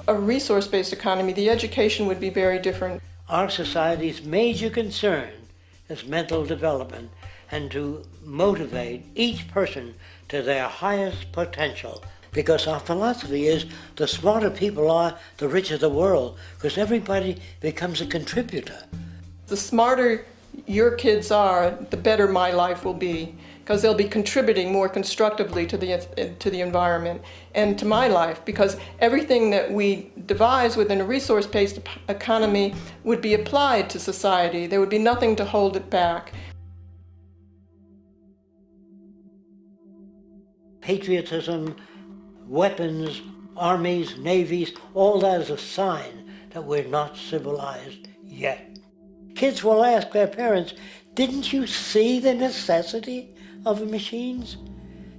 A resource-based economy, the education would be very different. Our society's major concern is mental development and to motivate each person to their highest potential. Because our philosophy is the smarter people are, the richer the world, because everybody becomes a contributor. The smarter your kids are, the better my life will be, because they'll be contributing more constructively to the environment and to my life, because everything that we devise within a resource-based economy would be applied to society. There would be nothing to hold it back. Patriotism, weapons, armies, navies, all that is a sign that we're not civilized yet. Kids will ask their parents, didn't you see the necessity of the machines?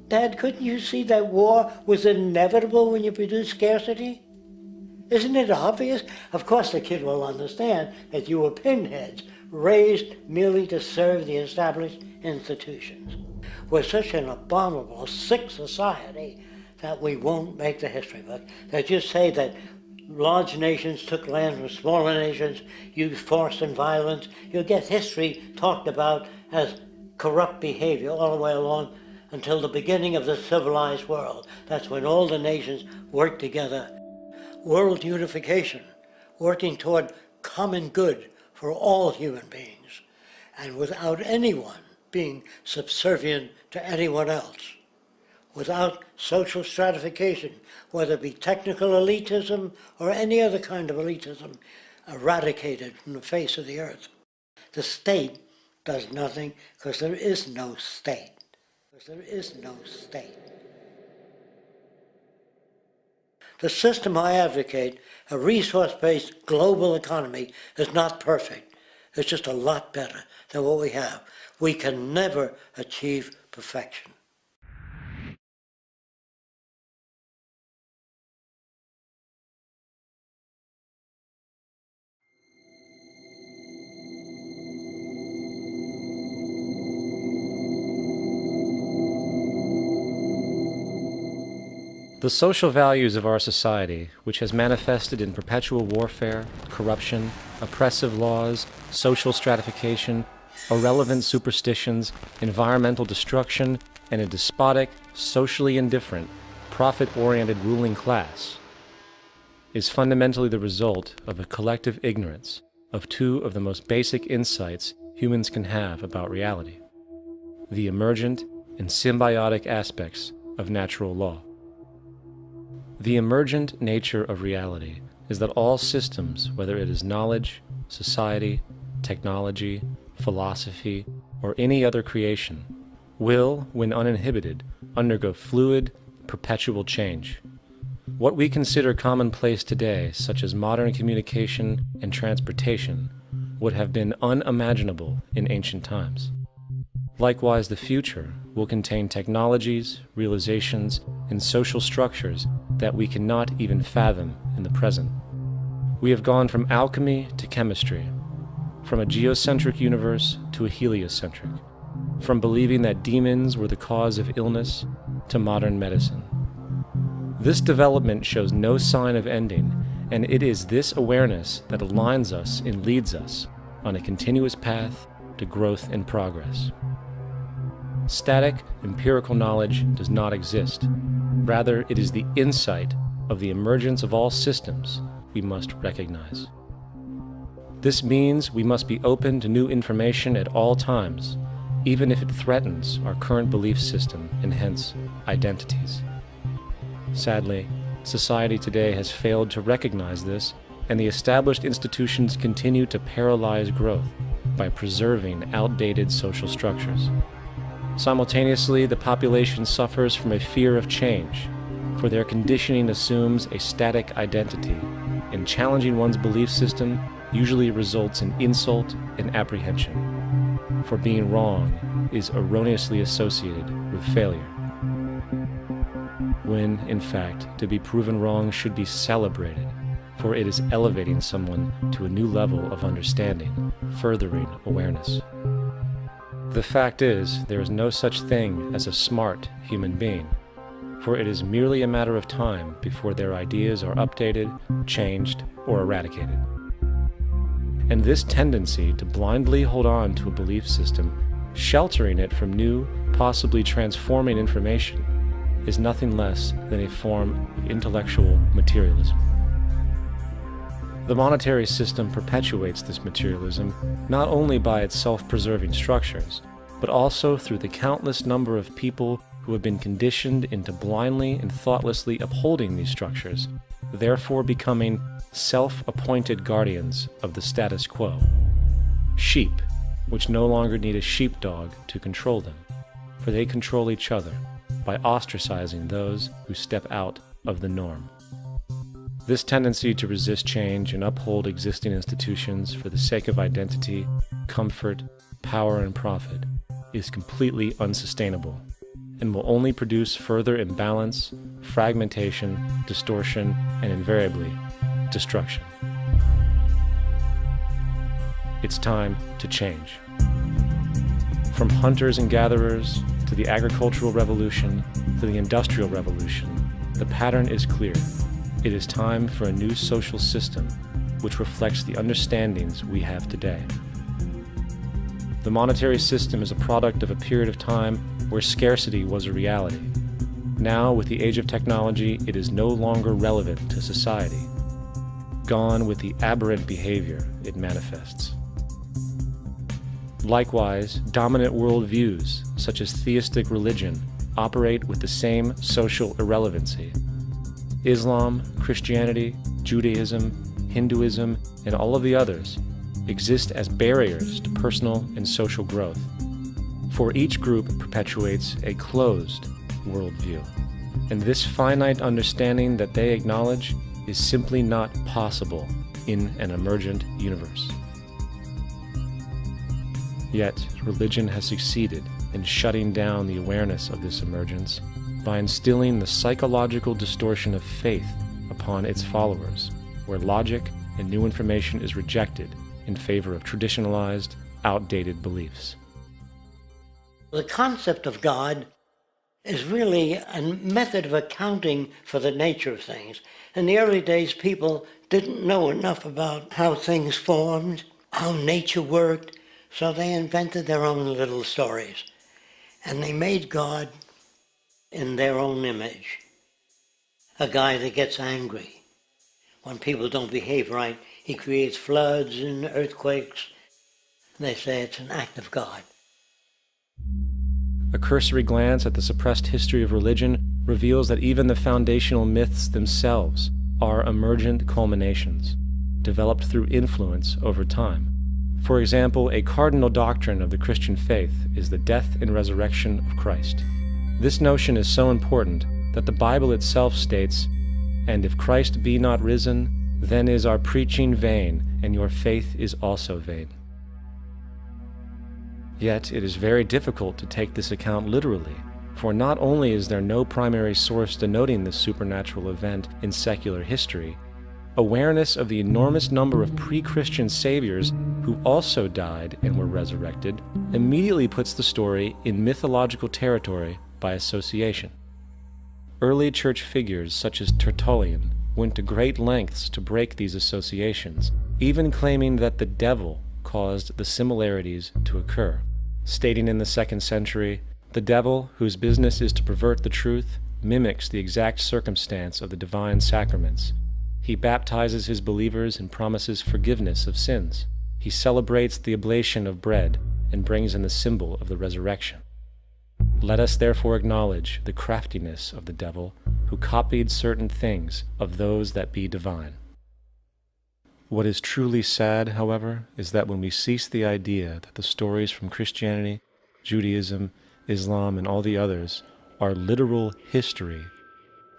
Dad, couldn't you see that war was inevitable when you produce scarcity? Isn't it obvious? Of course the kid will understand that you were pinheads, raised merely to serve the established institutions. We're such an abominable, sick society that we won't make the history book. They just say that large nations took land from smaller nations, used force and violence. You'll get history talked about as corrupt behavior all the way along until the beginning of the civilized world. That's when all the nations work together. World unification, working toward common good for all human beings, and without anyone being subservient to anyone else, without social stratification, whether it be technical elitism or any other kind of elitism, eradicated from the face of the earth. The state does nothing because there is no state. There is no state. The system I advocate, a resource-based global economy, is not perfect. It's just a lot better than what we have. We can never achieve perfection. The social values of our society, which has manifested in perpetual warfare, corruption, oppressive laws, social stratification, irrelevant superstitions, environmental destruction, and a despotic, socially indifferent, profit-oriented ruling class, is fundamentally the result of a collective ignorance of two of the most basic insights humans can have about reality: the emergent and symbiotic aspects of natural law. The emergent nature of reality is that all systems, whether it is knowledge, society, technology, philosophy, or any other creation, will, when uninhibited, undergo fluid, perpetual change. What we consider commonplace today, such as modern communication and transportation, would have been unimaginable in ancient times. Likewise, the future will contain technologies, realizations, and social structures that we cannot even fathom in the present. We have gone from alchemy to chemistry, from a geocentric universe to a heliocentric, from believing that demons were the cause of illness to modern medicine. This development shows no sign of ending, and it is this awareness that aligns us and leads us on a continuous path to growth and progress. Static, empirical knowledge does not exist. Rather, it is the insight of the emergence of all systems we must recognize. This means we must be open to new information at all times, even if it threatens our current belief system and hence identities. Sadly, society today has failed to recognize this, and the established institutions continue to paralyze growth by preserving outdated social structures. Simultaneously, the population suffers from a fear of change, for their conditioning assumes a static identity, and challenging one's belief system usually results in insult and apprehension, for being wrong is erroneously associated with failure, when, in fact, to be proven wrong should be celebrated, for it is elevating someone to a new level of understanding, furthering awareness. The fact is, there is no such thing as a smart human being, for it is merely a matter of time before their ideas are updated, changed, or eradicated. And this tendency to blindly hold on to a belief system, sheltering it from new, possibly transforming information, is nothing less than a form of intellectual materialism. The monetary system perpetuates this materialism not only by its self-preserving structures, but also through the countless number of people who have been conditioned into blindly and thoughtlessly upholding these structures, therefore becoming self-appointed guardians of the status quo. Sheep, which no longer need a sheepdog to control them, for they control each other by ostracizing those who step out of the norm. This tendency to resist change and uphold existing institutions for the sake of identity, comfort, power, and profit is completely unsustainable and will only produce further imbalance, fragmentation, distortion, and invariably, destruction. It's time to change. From hunters and gatherers to the agricultural revolution to the industrial revolution, the pattern is clear. It is time for a new social system which reflects the understandings we have today. The monetary system is a product of a period of time where scarcity was a reality. Now, with the age of technology, it is no longer relevant to society. Gone with the aberrant behavior it manifests. Likewise, dominant worldviews, such as theistic religion, operate with the same social irrelevancy. Islam, Christianity, Judaism, Hinduism, and all of the others exist as barriers to personal and social growth, for each group perpetuates a closed worldview, and this finite understanding that they acknowledge is simply not possible in an emergent universe. Yet, religion has succeeded in shutting down the awareness of this emergence by instilling the psychological distortion of faith upon its followers, where logic and new information is rejected in favor of traditionalized, outdated beliefs. The concept of God is really a method of accounting for the nature of things. In the early days, people didn't know enough about how things formed, how nature worked, so they invented their own little stories. And they made God in their own image. A guy that gets angry. When people don't behave right, he creates floods and earthquakes. They say it's an act of God. A cursory glance at the suppressed history of religion reveals that even the foundational myths themselves are emergent culminations, developed through influence over time. For example, a cardinal doctrine of the Christian faith is the death and resurrection of Christ. This notion is so important that the Bible itself states, "And if Christ be not risen, then is our preaching vain, and your faith is also vain." Yet it is very difficult to take this account literally, for not only is there no primary source denoting this supernatural event in secular history, awareness of the enormous number of pre-Christian saviors who also died and were resurrected immediately puts the story in mythological territory by association. Early church figures such as Tertullian went to great lengths to break these associations, even claiming that the devil caused the similarities to occur, stating in the 2nd century, "The devil, whose business is to pervert the truth, mimics the exact circumstance of the divine sacraments. He baptizes his believers and promises forgiveness of sins. He celebrates the oblation of bread and brings in the symbol of the resurrection. Let us therefore acknowledge the craftiness of the devil, who copied certain things of those that be divine." What is truly sad, however, is that when we cease the idea that the stories from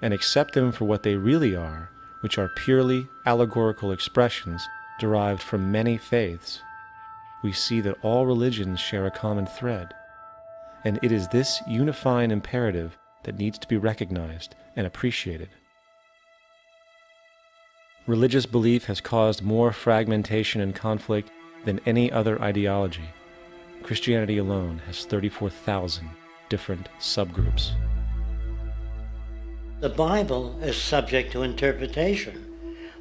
and accept them for what they really are, which are purely allegorical expressions derived from many faiths, we see that all religions share a common thread, and it is this unifying imperative that needs to be recognized and appreciated. Religious belief has caused more fragmentation and conflict than any other ideology. Christianity alone has 34,000 different subgroups. The Bible is subject to interpretation.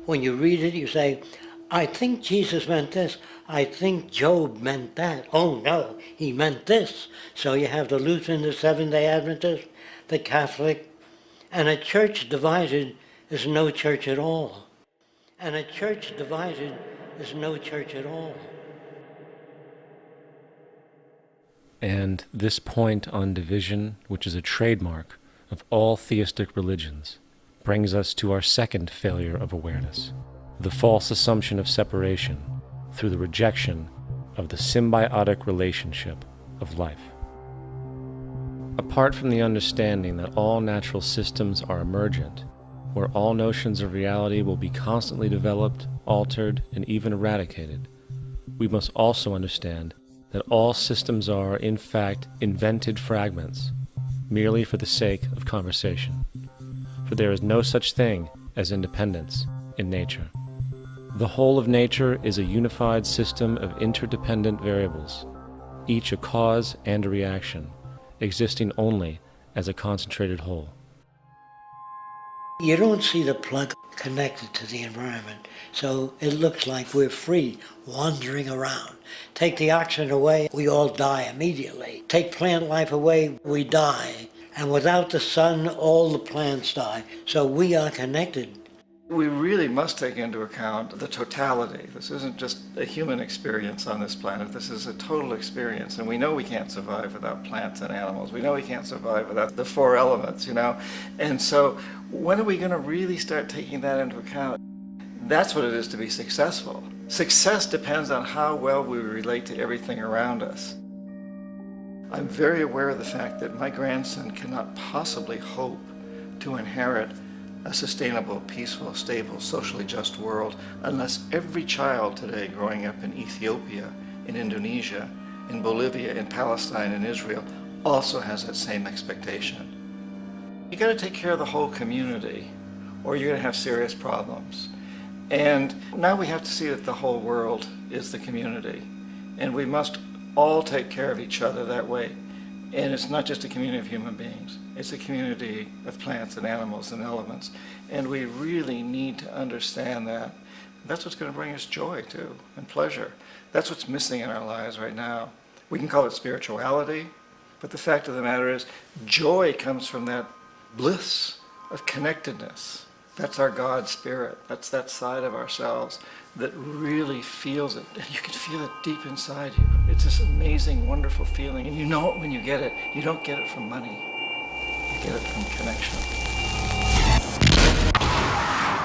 When you read it, you say, I think Jesus meant this. I think Job meant that. Oh no, he meant this. So you have the Lutheran, the Seventh-day Adventist, the Catholic, and a church divided is no church at all. And a church divided is no church at all. And this point on division, which is a trademark of all theistic religions, brings us to our second failure of awareness, the false assumption of separation through the rejection of the symbiotic relationship of life. Apart from the understanding that all natural systems are emergent, where all notions of reality will be constantly developed, altered, and even eradicated, we must also understand that all systems are, in fact, invented fragments, merely for the sake of conversation. For there is no such thing as independence in nature. The whole of nature is a unified system of interdependent variables, each a cause and a reaction, existing only as a concentrated whole. You don't see the plug connected to the environment, so it looks like we're free, wandering around. Take the oxygen away, we all die immediately. Take plant life away, we die. And without the sun, all the plants die. So we are connected. We really must take into account the totality. This isn't just a human experience on this planet. This is a total experience. And we know we can't survive without plants and animals. We know we can't survive without the four elements, you know. And so when are we going to really start taking that into account? That's what it is to be successful. Success depends on how well we relate to everything around us. I'm very aware of the fact that my grandson cannot possibly hope to inherit a sustainable, peaceful, stable, socially just world unless every child today growing up in Ethiopia, in Indonesia, in Bolivia, in Palestine, in Israel also has that same expectation. You got to take care of the whole community or you're going to have serious problems. And now we have to see that the whole world is the community and we must all take care of each other that way. And it's not just a community of human beings. It's a community of plants and animals and elements. And we really need to understand that. That's what's going to bring us joy, too, and pleasure. That's what's missing in our lives right now. We can call it spirituality, but the fact of the matter is joy comes from that bliss of connectedness. That's our God spirit. That's that side of ourselves that really feels it. And you can feel it deep inside you. It's this amazing, wonderful feeling. And you know it when you get it. You don't get it from money. You get it from connection.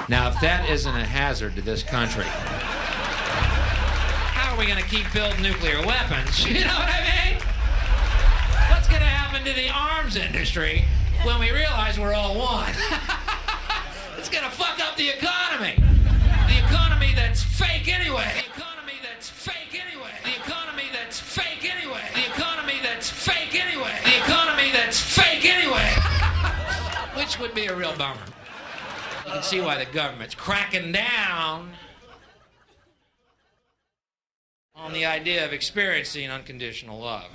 Now, if that isn't a hazard to this country, how are we going to keep building nuclear weapons? You know what I mean? What's going to happen to the arms industry when we realize we're all one? It's going to fuck up the economy. The economy that's fake anyway. The economy that's fake anyway. The economy that's fake anyway. The economy that's fake anyway. The economy that's fake anyway. Which would be a real bummer. You can see why the government's cracking down on the idea of experiencing unconditional love.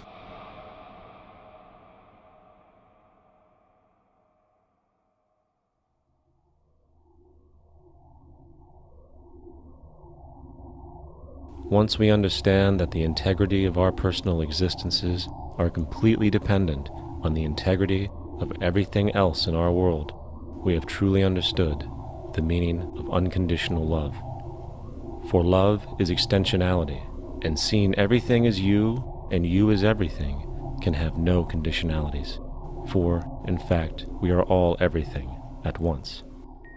Once we understand that the integrity of our personal existences are completely dependent on the integrity of everything else in our world, we have truly understood the meaning of unconditional love. For love is extensionality, and seeing everything as you and you as everything can have no conditionalities. For, in fact, we are all everything at once.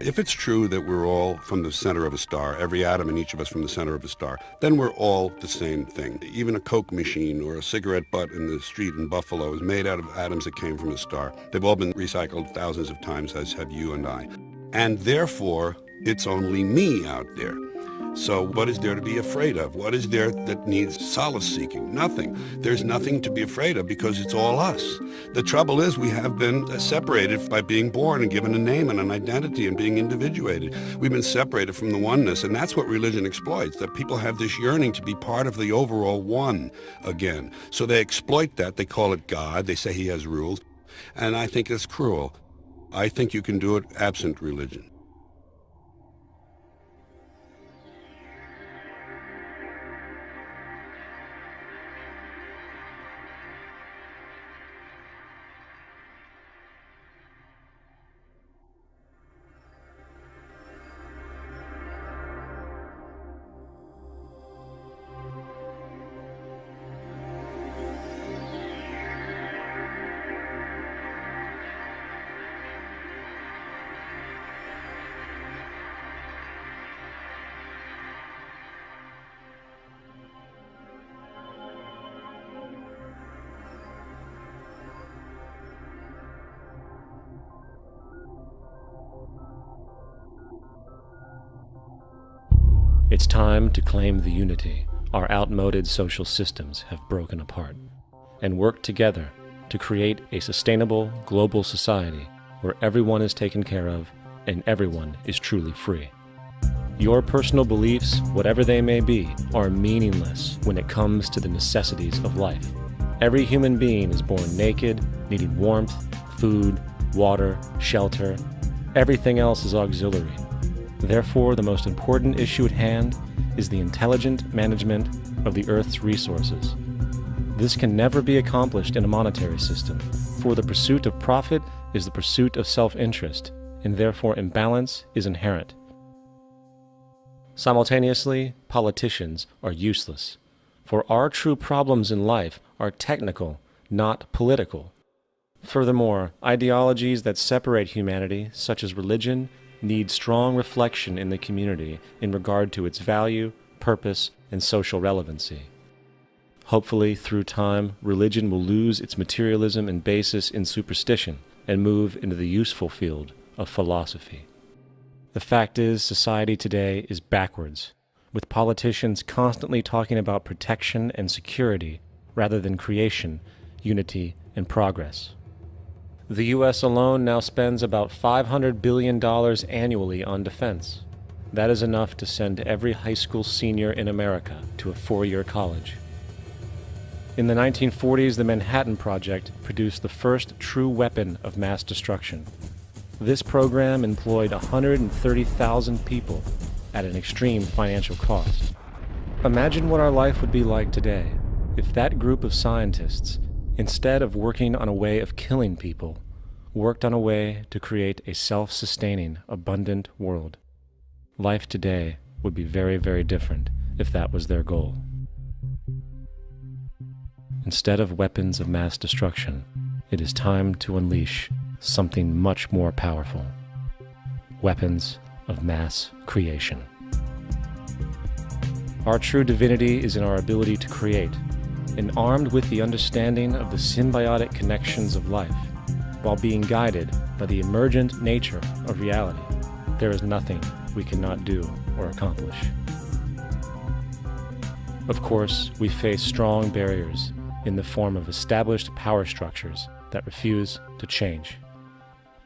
If it's true that we're all from the center of a star, every atom in each of us from the center of a star, then we're all the same thing. Even a Coke machine or a cigarette butt in the street in Buffalo is made out of atoms that came from a star. They've all been recycled thousands of times, as have you and I. And therefore, it's only me out there. So what is there to be afraid of? What is there that needs solace seeking? Nothing. There's nothing to be afraid of because it's all us. The trouble is we have been separated by being born and given a name and an identity and being individuated. We've been separated from the oneness, and that's what religion exploits, that people have this yearning to be part of the overall one again. So they exploit that. They call it God. They say he has rules. And I think it's cruel. I think you can do it absent religion. It's time to claim the unity our outmoded social systems have broken apart, and work together to create a sustainable global society where everyone is taken care of and everyone is truly free. Your personal beliefs, whatever they may be, are meaningless when it comes to the necessities of life. Every human being is born naked, needing warmth, food, water, shelter. Everything else is auxiliary. Therefore, the most important issue at hand is the intelligent management of the Earth's resources. This can never be accomplished in a monetary system, for the pursuit of profit is the pursuit of self-interest, and therefore imbalance is inherent. Simultaneously, politicians are useless, for our true problems in life are technical, not political. Furthermore, ideologies that separate humanity, such as religion, need strong reflection in the community in regard to its value, purpose, and social relevancy. Hopefully, through time, religion will lose its materialism and basis in superstition and move into the useful field of philosophy. The fact is, society today is backwards, with politicians constantly talking about protection and security rather than creation, unity, and progress. The U.S. alone now spends about $500 billion annually on defense. That is enough to send every high school senior in America to a four-year college. In the 1940s, the Manhattan Project produced the first true weapon of mass destruction. This program employed 130,000 people at an extreme financial cost. Imagine what our life would be like today if that group of scientists, instead of working on a way of killing people, worked on a way to create a self-sustaining, abundant world. Life today would be very, very different if that was their goal. Instead of weapons of mass destruction, it is time to unleash something much more powerful. Weapons of mass creation. Our true divinity is in our ability to create, and armed with the understanding of the symbiotic connections of life, while being guided by the emergent nature of reality, there is nothing we cannot do or accomplish. Of course, we face strong barriers in the form of established power structures that refuse to change.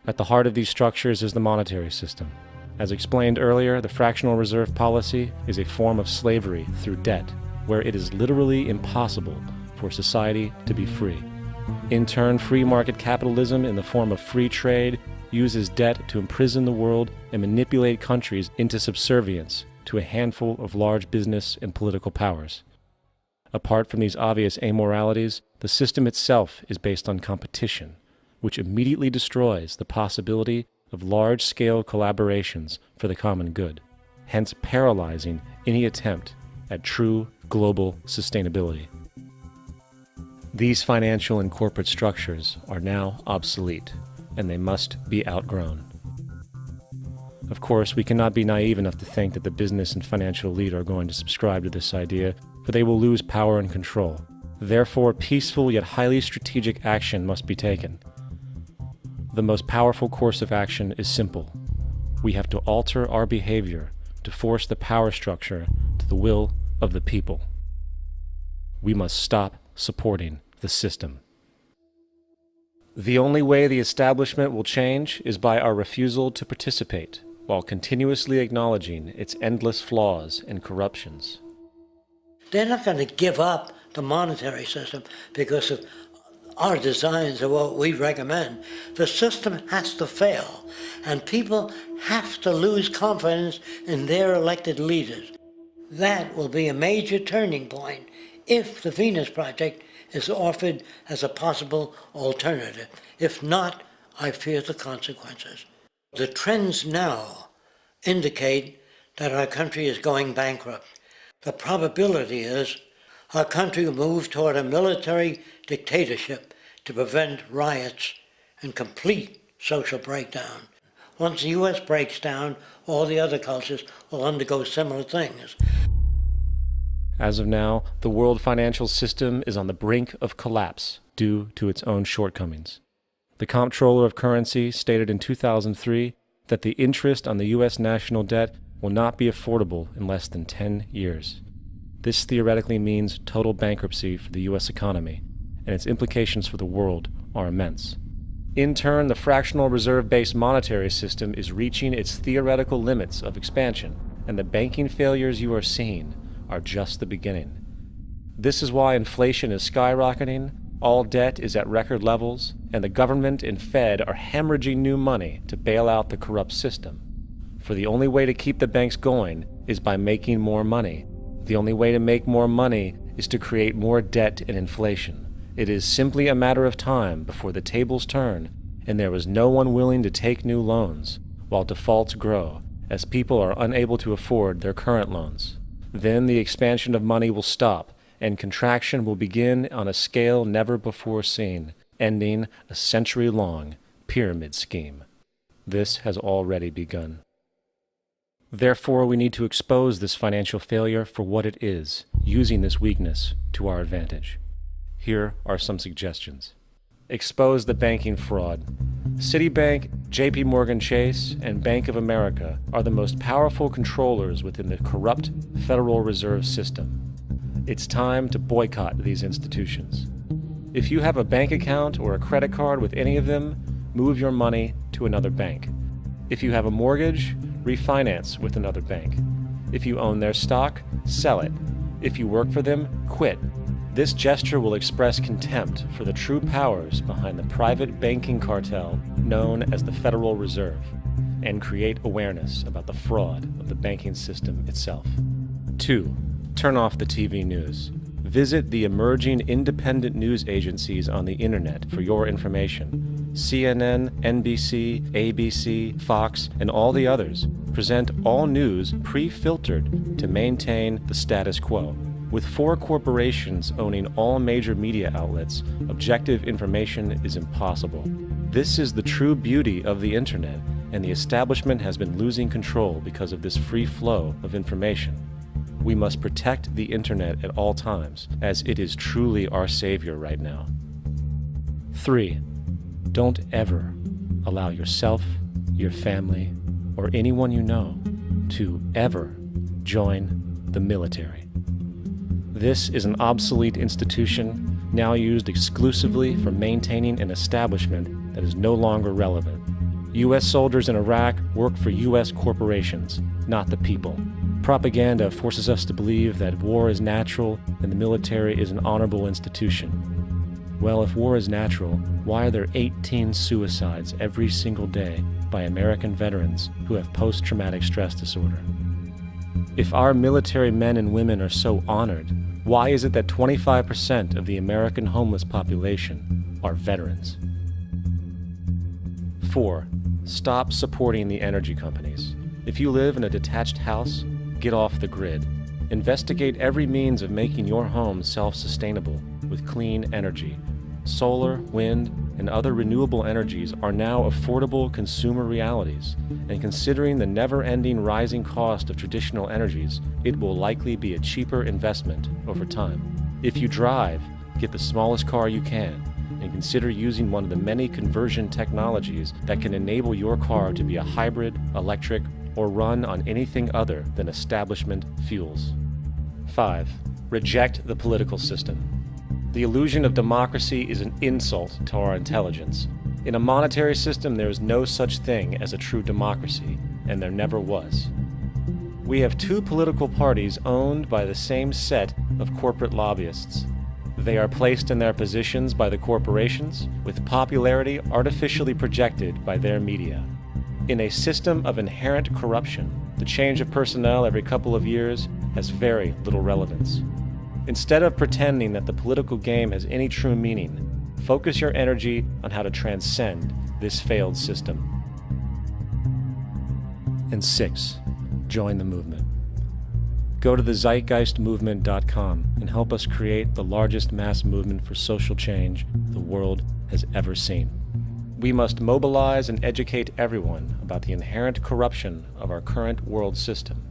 At the heart of these structures is the monetary system. As explained earlier, the fractional reserve policy is a form of slavery through debt, where it is literally impossible for society to be free. In turn, free market capitalism in the form of free trade uses debt to imprison the world and manipulate countries into subservience to a handful of large business and political powers. Apart from these obvious amoralities, the system itself is based on competition, which immediately destroys the possibility of large-scale collaborations for the common good, hence paralyzing any attempt at true global sustainability. These financial and corporate structures are now obsolete, and they must be outgrown. Of course, we cannot be naive enough to think that the business and financial elite are going to subscribe to this idea, for they will lose power and control. Therefore, peaceful yet highly strategic action must be taken. The most powerful course of action is simple. We have to alter our behavior to force the power structure to the will of the people. We must stop supporting the system. The only way the establishment will change is by our refusal to participate, while continuously acknowledging its endless flaws and corruptions. They're not going to give up the monetary system because of our designs of what we recommend. The system has to fail, and people have to lose confidence in their elected leaders. That will be a major turning point if the Venus Project is offered as a possible alternative. If not, I fear the consequences. The trends now indicate that our country is going bankrupt. The probability is our country will move toward a military dictatorship to prevent riots and complete social breakdown. Once the U.S. breaks down, all the other cultures will undergo similar things. As of now, the world financial system is on the brink of collapse due to its own shortcomings. The Comptroller of Currency stated in 2003 that the interest on the U.S. national debt will not be affordable in less than 10 years. This theoretically means total bankruptcy for the U.S. economy, and its implications for the world are immense. In turn, the fractional reserve-based monetary system is reaching its theoretical limits of expansion, and the banking failures you are seeing are just the beginning. This is why inflation is skyrocketing, all debt is at record levels, and the government and Fed are hemorrhaging new money to bail out the corrupt system. For the only way to keep the banks going is by making more money. The only way to make more money is to create more debt and inflation. It is simply a matter of time before the tables turn, and there is no one willing to take new loans, while defaults grow, as people are unable to afford their current loans. Then the expansion of money will stop, and contraction will begin on a scale never before seen, ending a century-long pyramid scheme. This has already begun. Therefore, we need to expose this financial failure for what it is, using this weakness to our advantage. Here are some suggestions. Expose the banking fraud. Citibank, JP Morgan Chase, and Bank of America are the most powerful controllers within the corrupt Federal Reserve System. It's time to boycott these institutions. If you have a bank account or a credit card with any of them, move your money to another bank. If you have a mortgage, refinance with another bank. If you own their stock, sell it. If you work for them, quit. This gesture will express contempt for the true powers behind the private banking cartel known as the Federal Reserve, and create awareness about the fraud of the banking system itself. 2. Turn off the TV news. Visit the emerging independent news agencies on the internet for your information. CNN, NBC, ABC, Fox, and all the others present all news pre-filtered to maintain the status quo. With 4 corporations owning all major media outlets, objective information is impossible. This is the true beauty of the internet, and the establishment has been losing control because of this free flow of information. We must protect the internet at all times, as it is truly our savior right now. 3. Don't ever allow yourself, your family, or anyone you know to ever join the military. This is an obsolete institution now used exclusively for maintaining an establishment that is no longer relevant. U.S. soldiers in Iraq work for U.S. corporations, not the people. Propaganda forces us to believe that war is natural and the military is an honorable institution. Well, if war is natural, why are there 18 suicides every single day by American veterans who have post-traumatic stress disorder? If our military men and women are so honored, why is it that 25% of the American homeless population are veterans? 4. Stop supporting the energy companies. If you live in a detached house, get off the grid. Investigate every means of making your home self-sustainable with clean energy. solar, wind, and other renewable energies are now affordable consumer realities, and considering the never-ending rising cost of traditional energies, it will likely be a cheaper investment over time. If you drive, get the smallest car you can, and consider using one of the many conversion technologies that can enable your car to be a hybrid, electric, or run on anything other than establishment fuels. 5. Reject the political system. The illusion of democracy is an insult to our intelligence. In a monetary system, there is no such thing as a true democracy, and there never was. We have two political parties owned by the same set of corporate lobbyists. They are placed in their positions by the corporations, with popularity artificially projected by their media. In a system of inherent corruption, the change of personnel every couple of years has very little relevance. Instead of pretending that the political game has any true meaning, focus your energy on how to transcend this failed system. And 6. Join the movement. Go to the ZEITGEISTmovement.com and help us create the largest mass movement for social change the world has ever seen. We must mobilize and educate everyone about the inherent corruption of our current world system,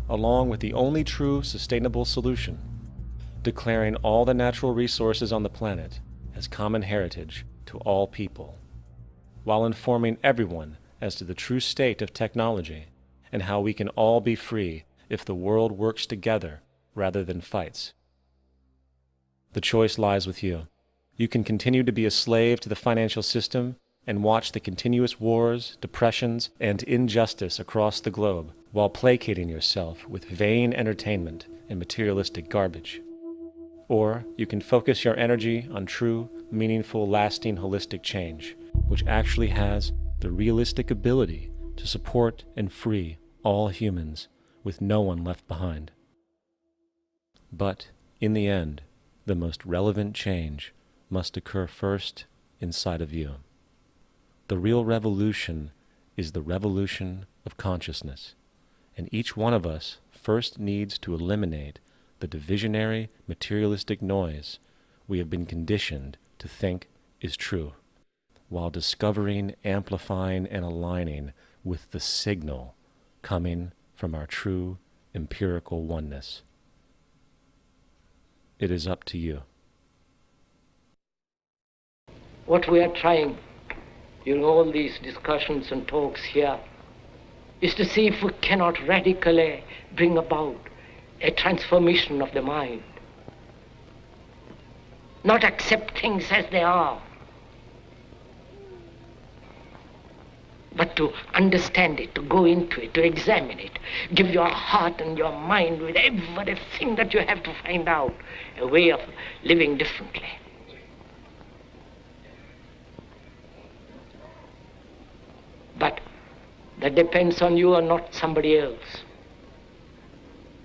along with the only true sustainable solution: declaring all the natural resources on the planet as common heritage to all people, while informing everyone as to the true state of technology and how we can all be free if the world works together rather than fights. The choice lies with you. You can continue to be a slave to the financial system and watch the continuous wars, depressions, and injustice across the globe while placating yourself with vain entertainment and materialistic garbage. Or you can focus your energy on true, meaningful, lasting, holistic change, which actually has the realistic ability to support and free all humans with no one left behind. But in the end, the most relevant change must occur first inside of you. The real revolution is the revolution of consciousness, and each one of us first needs to eliminate the divisionary, materialistic noise we have been conditioned to think is true, while discovering, amplifying, and aligning with the signal coming from our true empirical oneness. It is up to you. What we are trying in all these discussions and talks here is to see if we cannot radically bring about a transformation of the mind. Not accept things as they are, but to understand it, to go into it, to examine it, give your heart and your mind with everything that you have to find out a way of living differently. But that depends on you and not somebody else.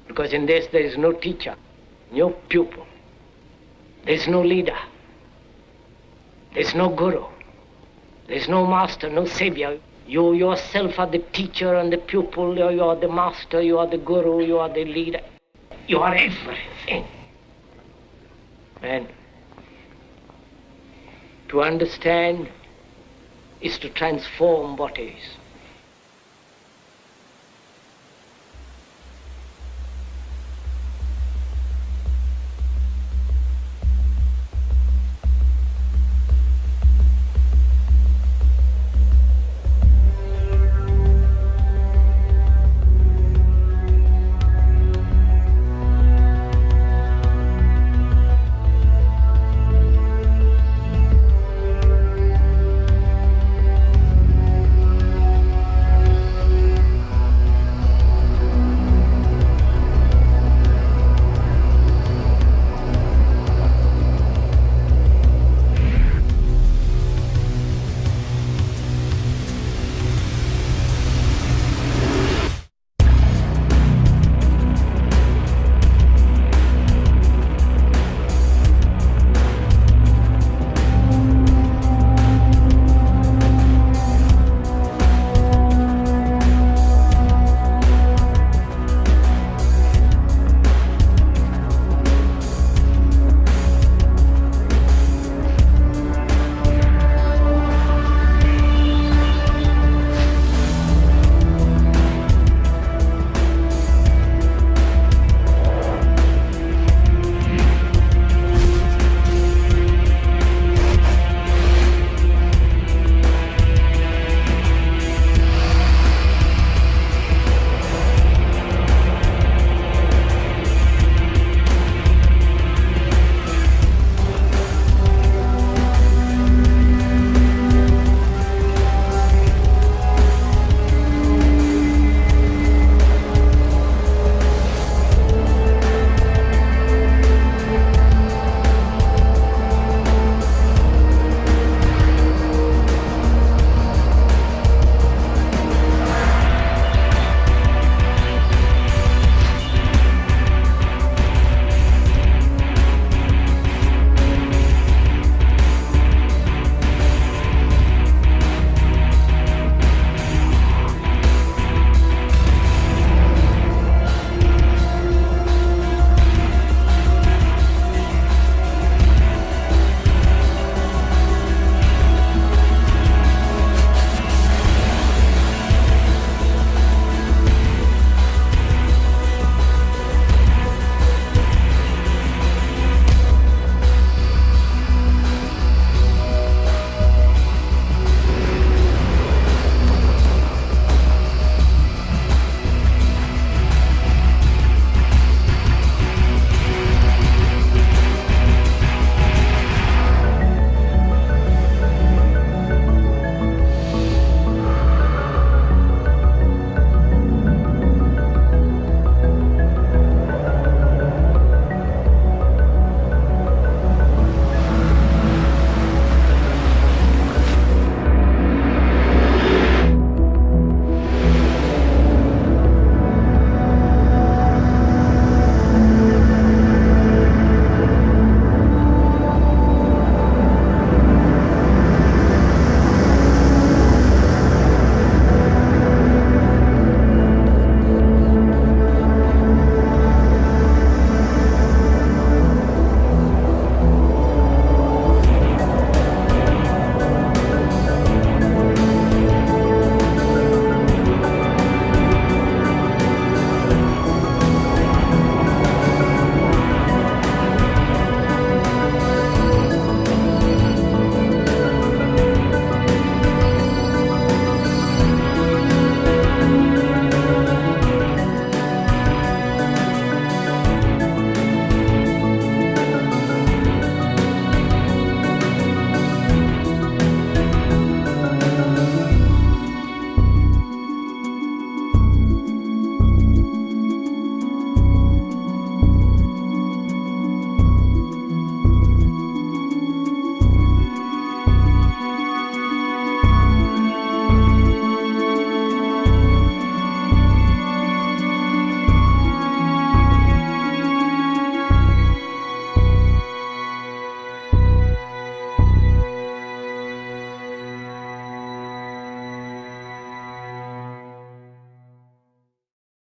Because in this there is no teacher, no pupil, there is no leader, there is no guru, there is no master, no savior. You yourself are the teacher and the pupil, you are the master, you are the guru, you are the leader. You are everything. And to understand is to transform what is.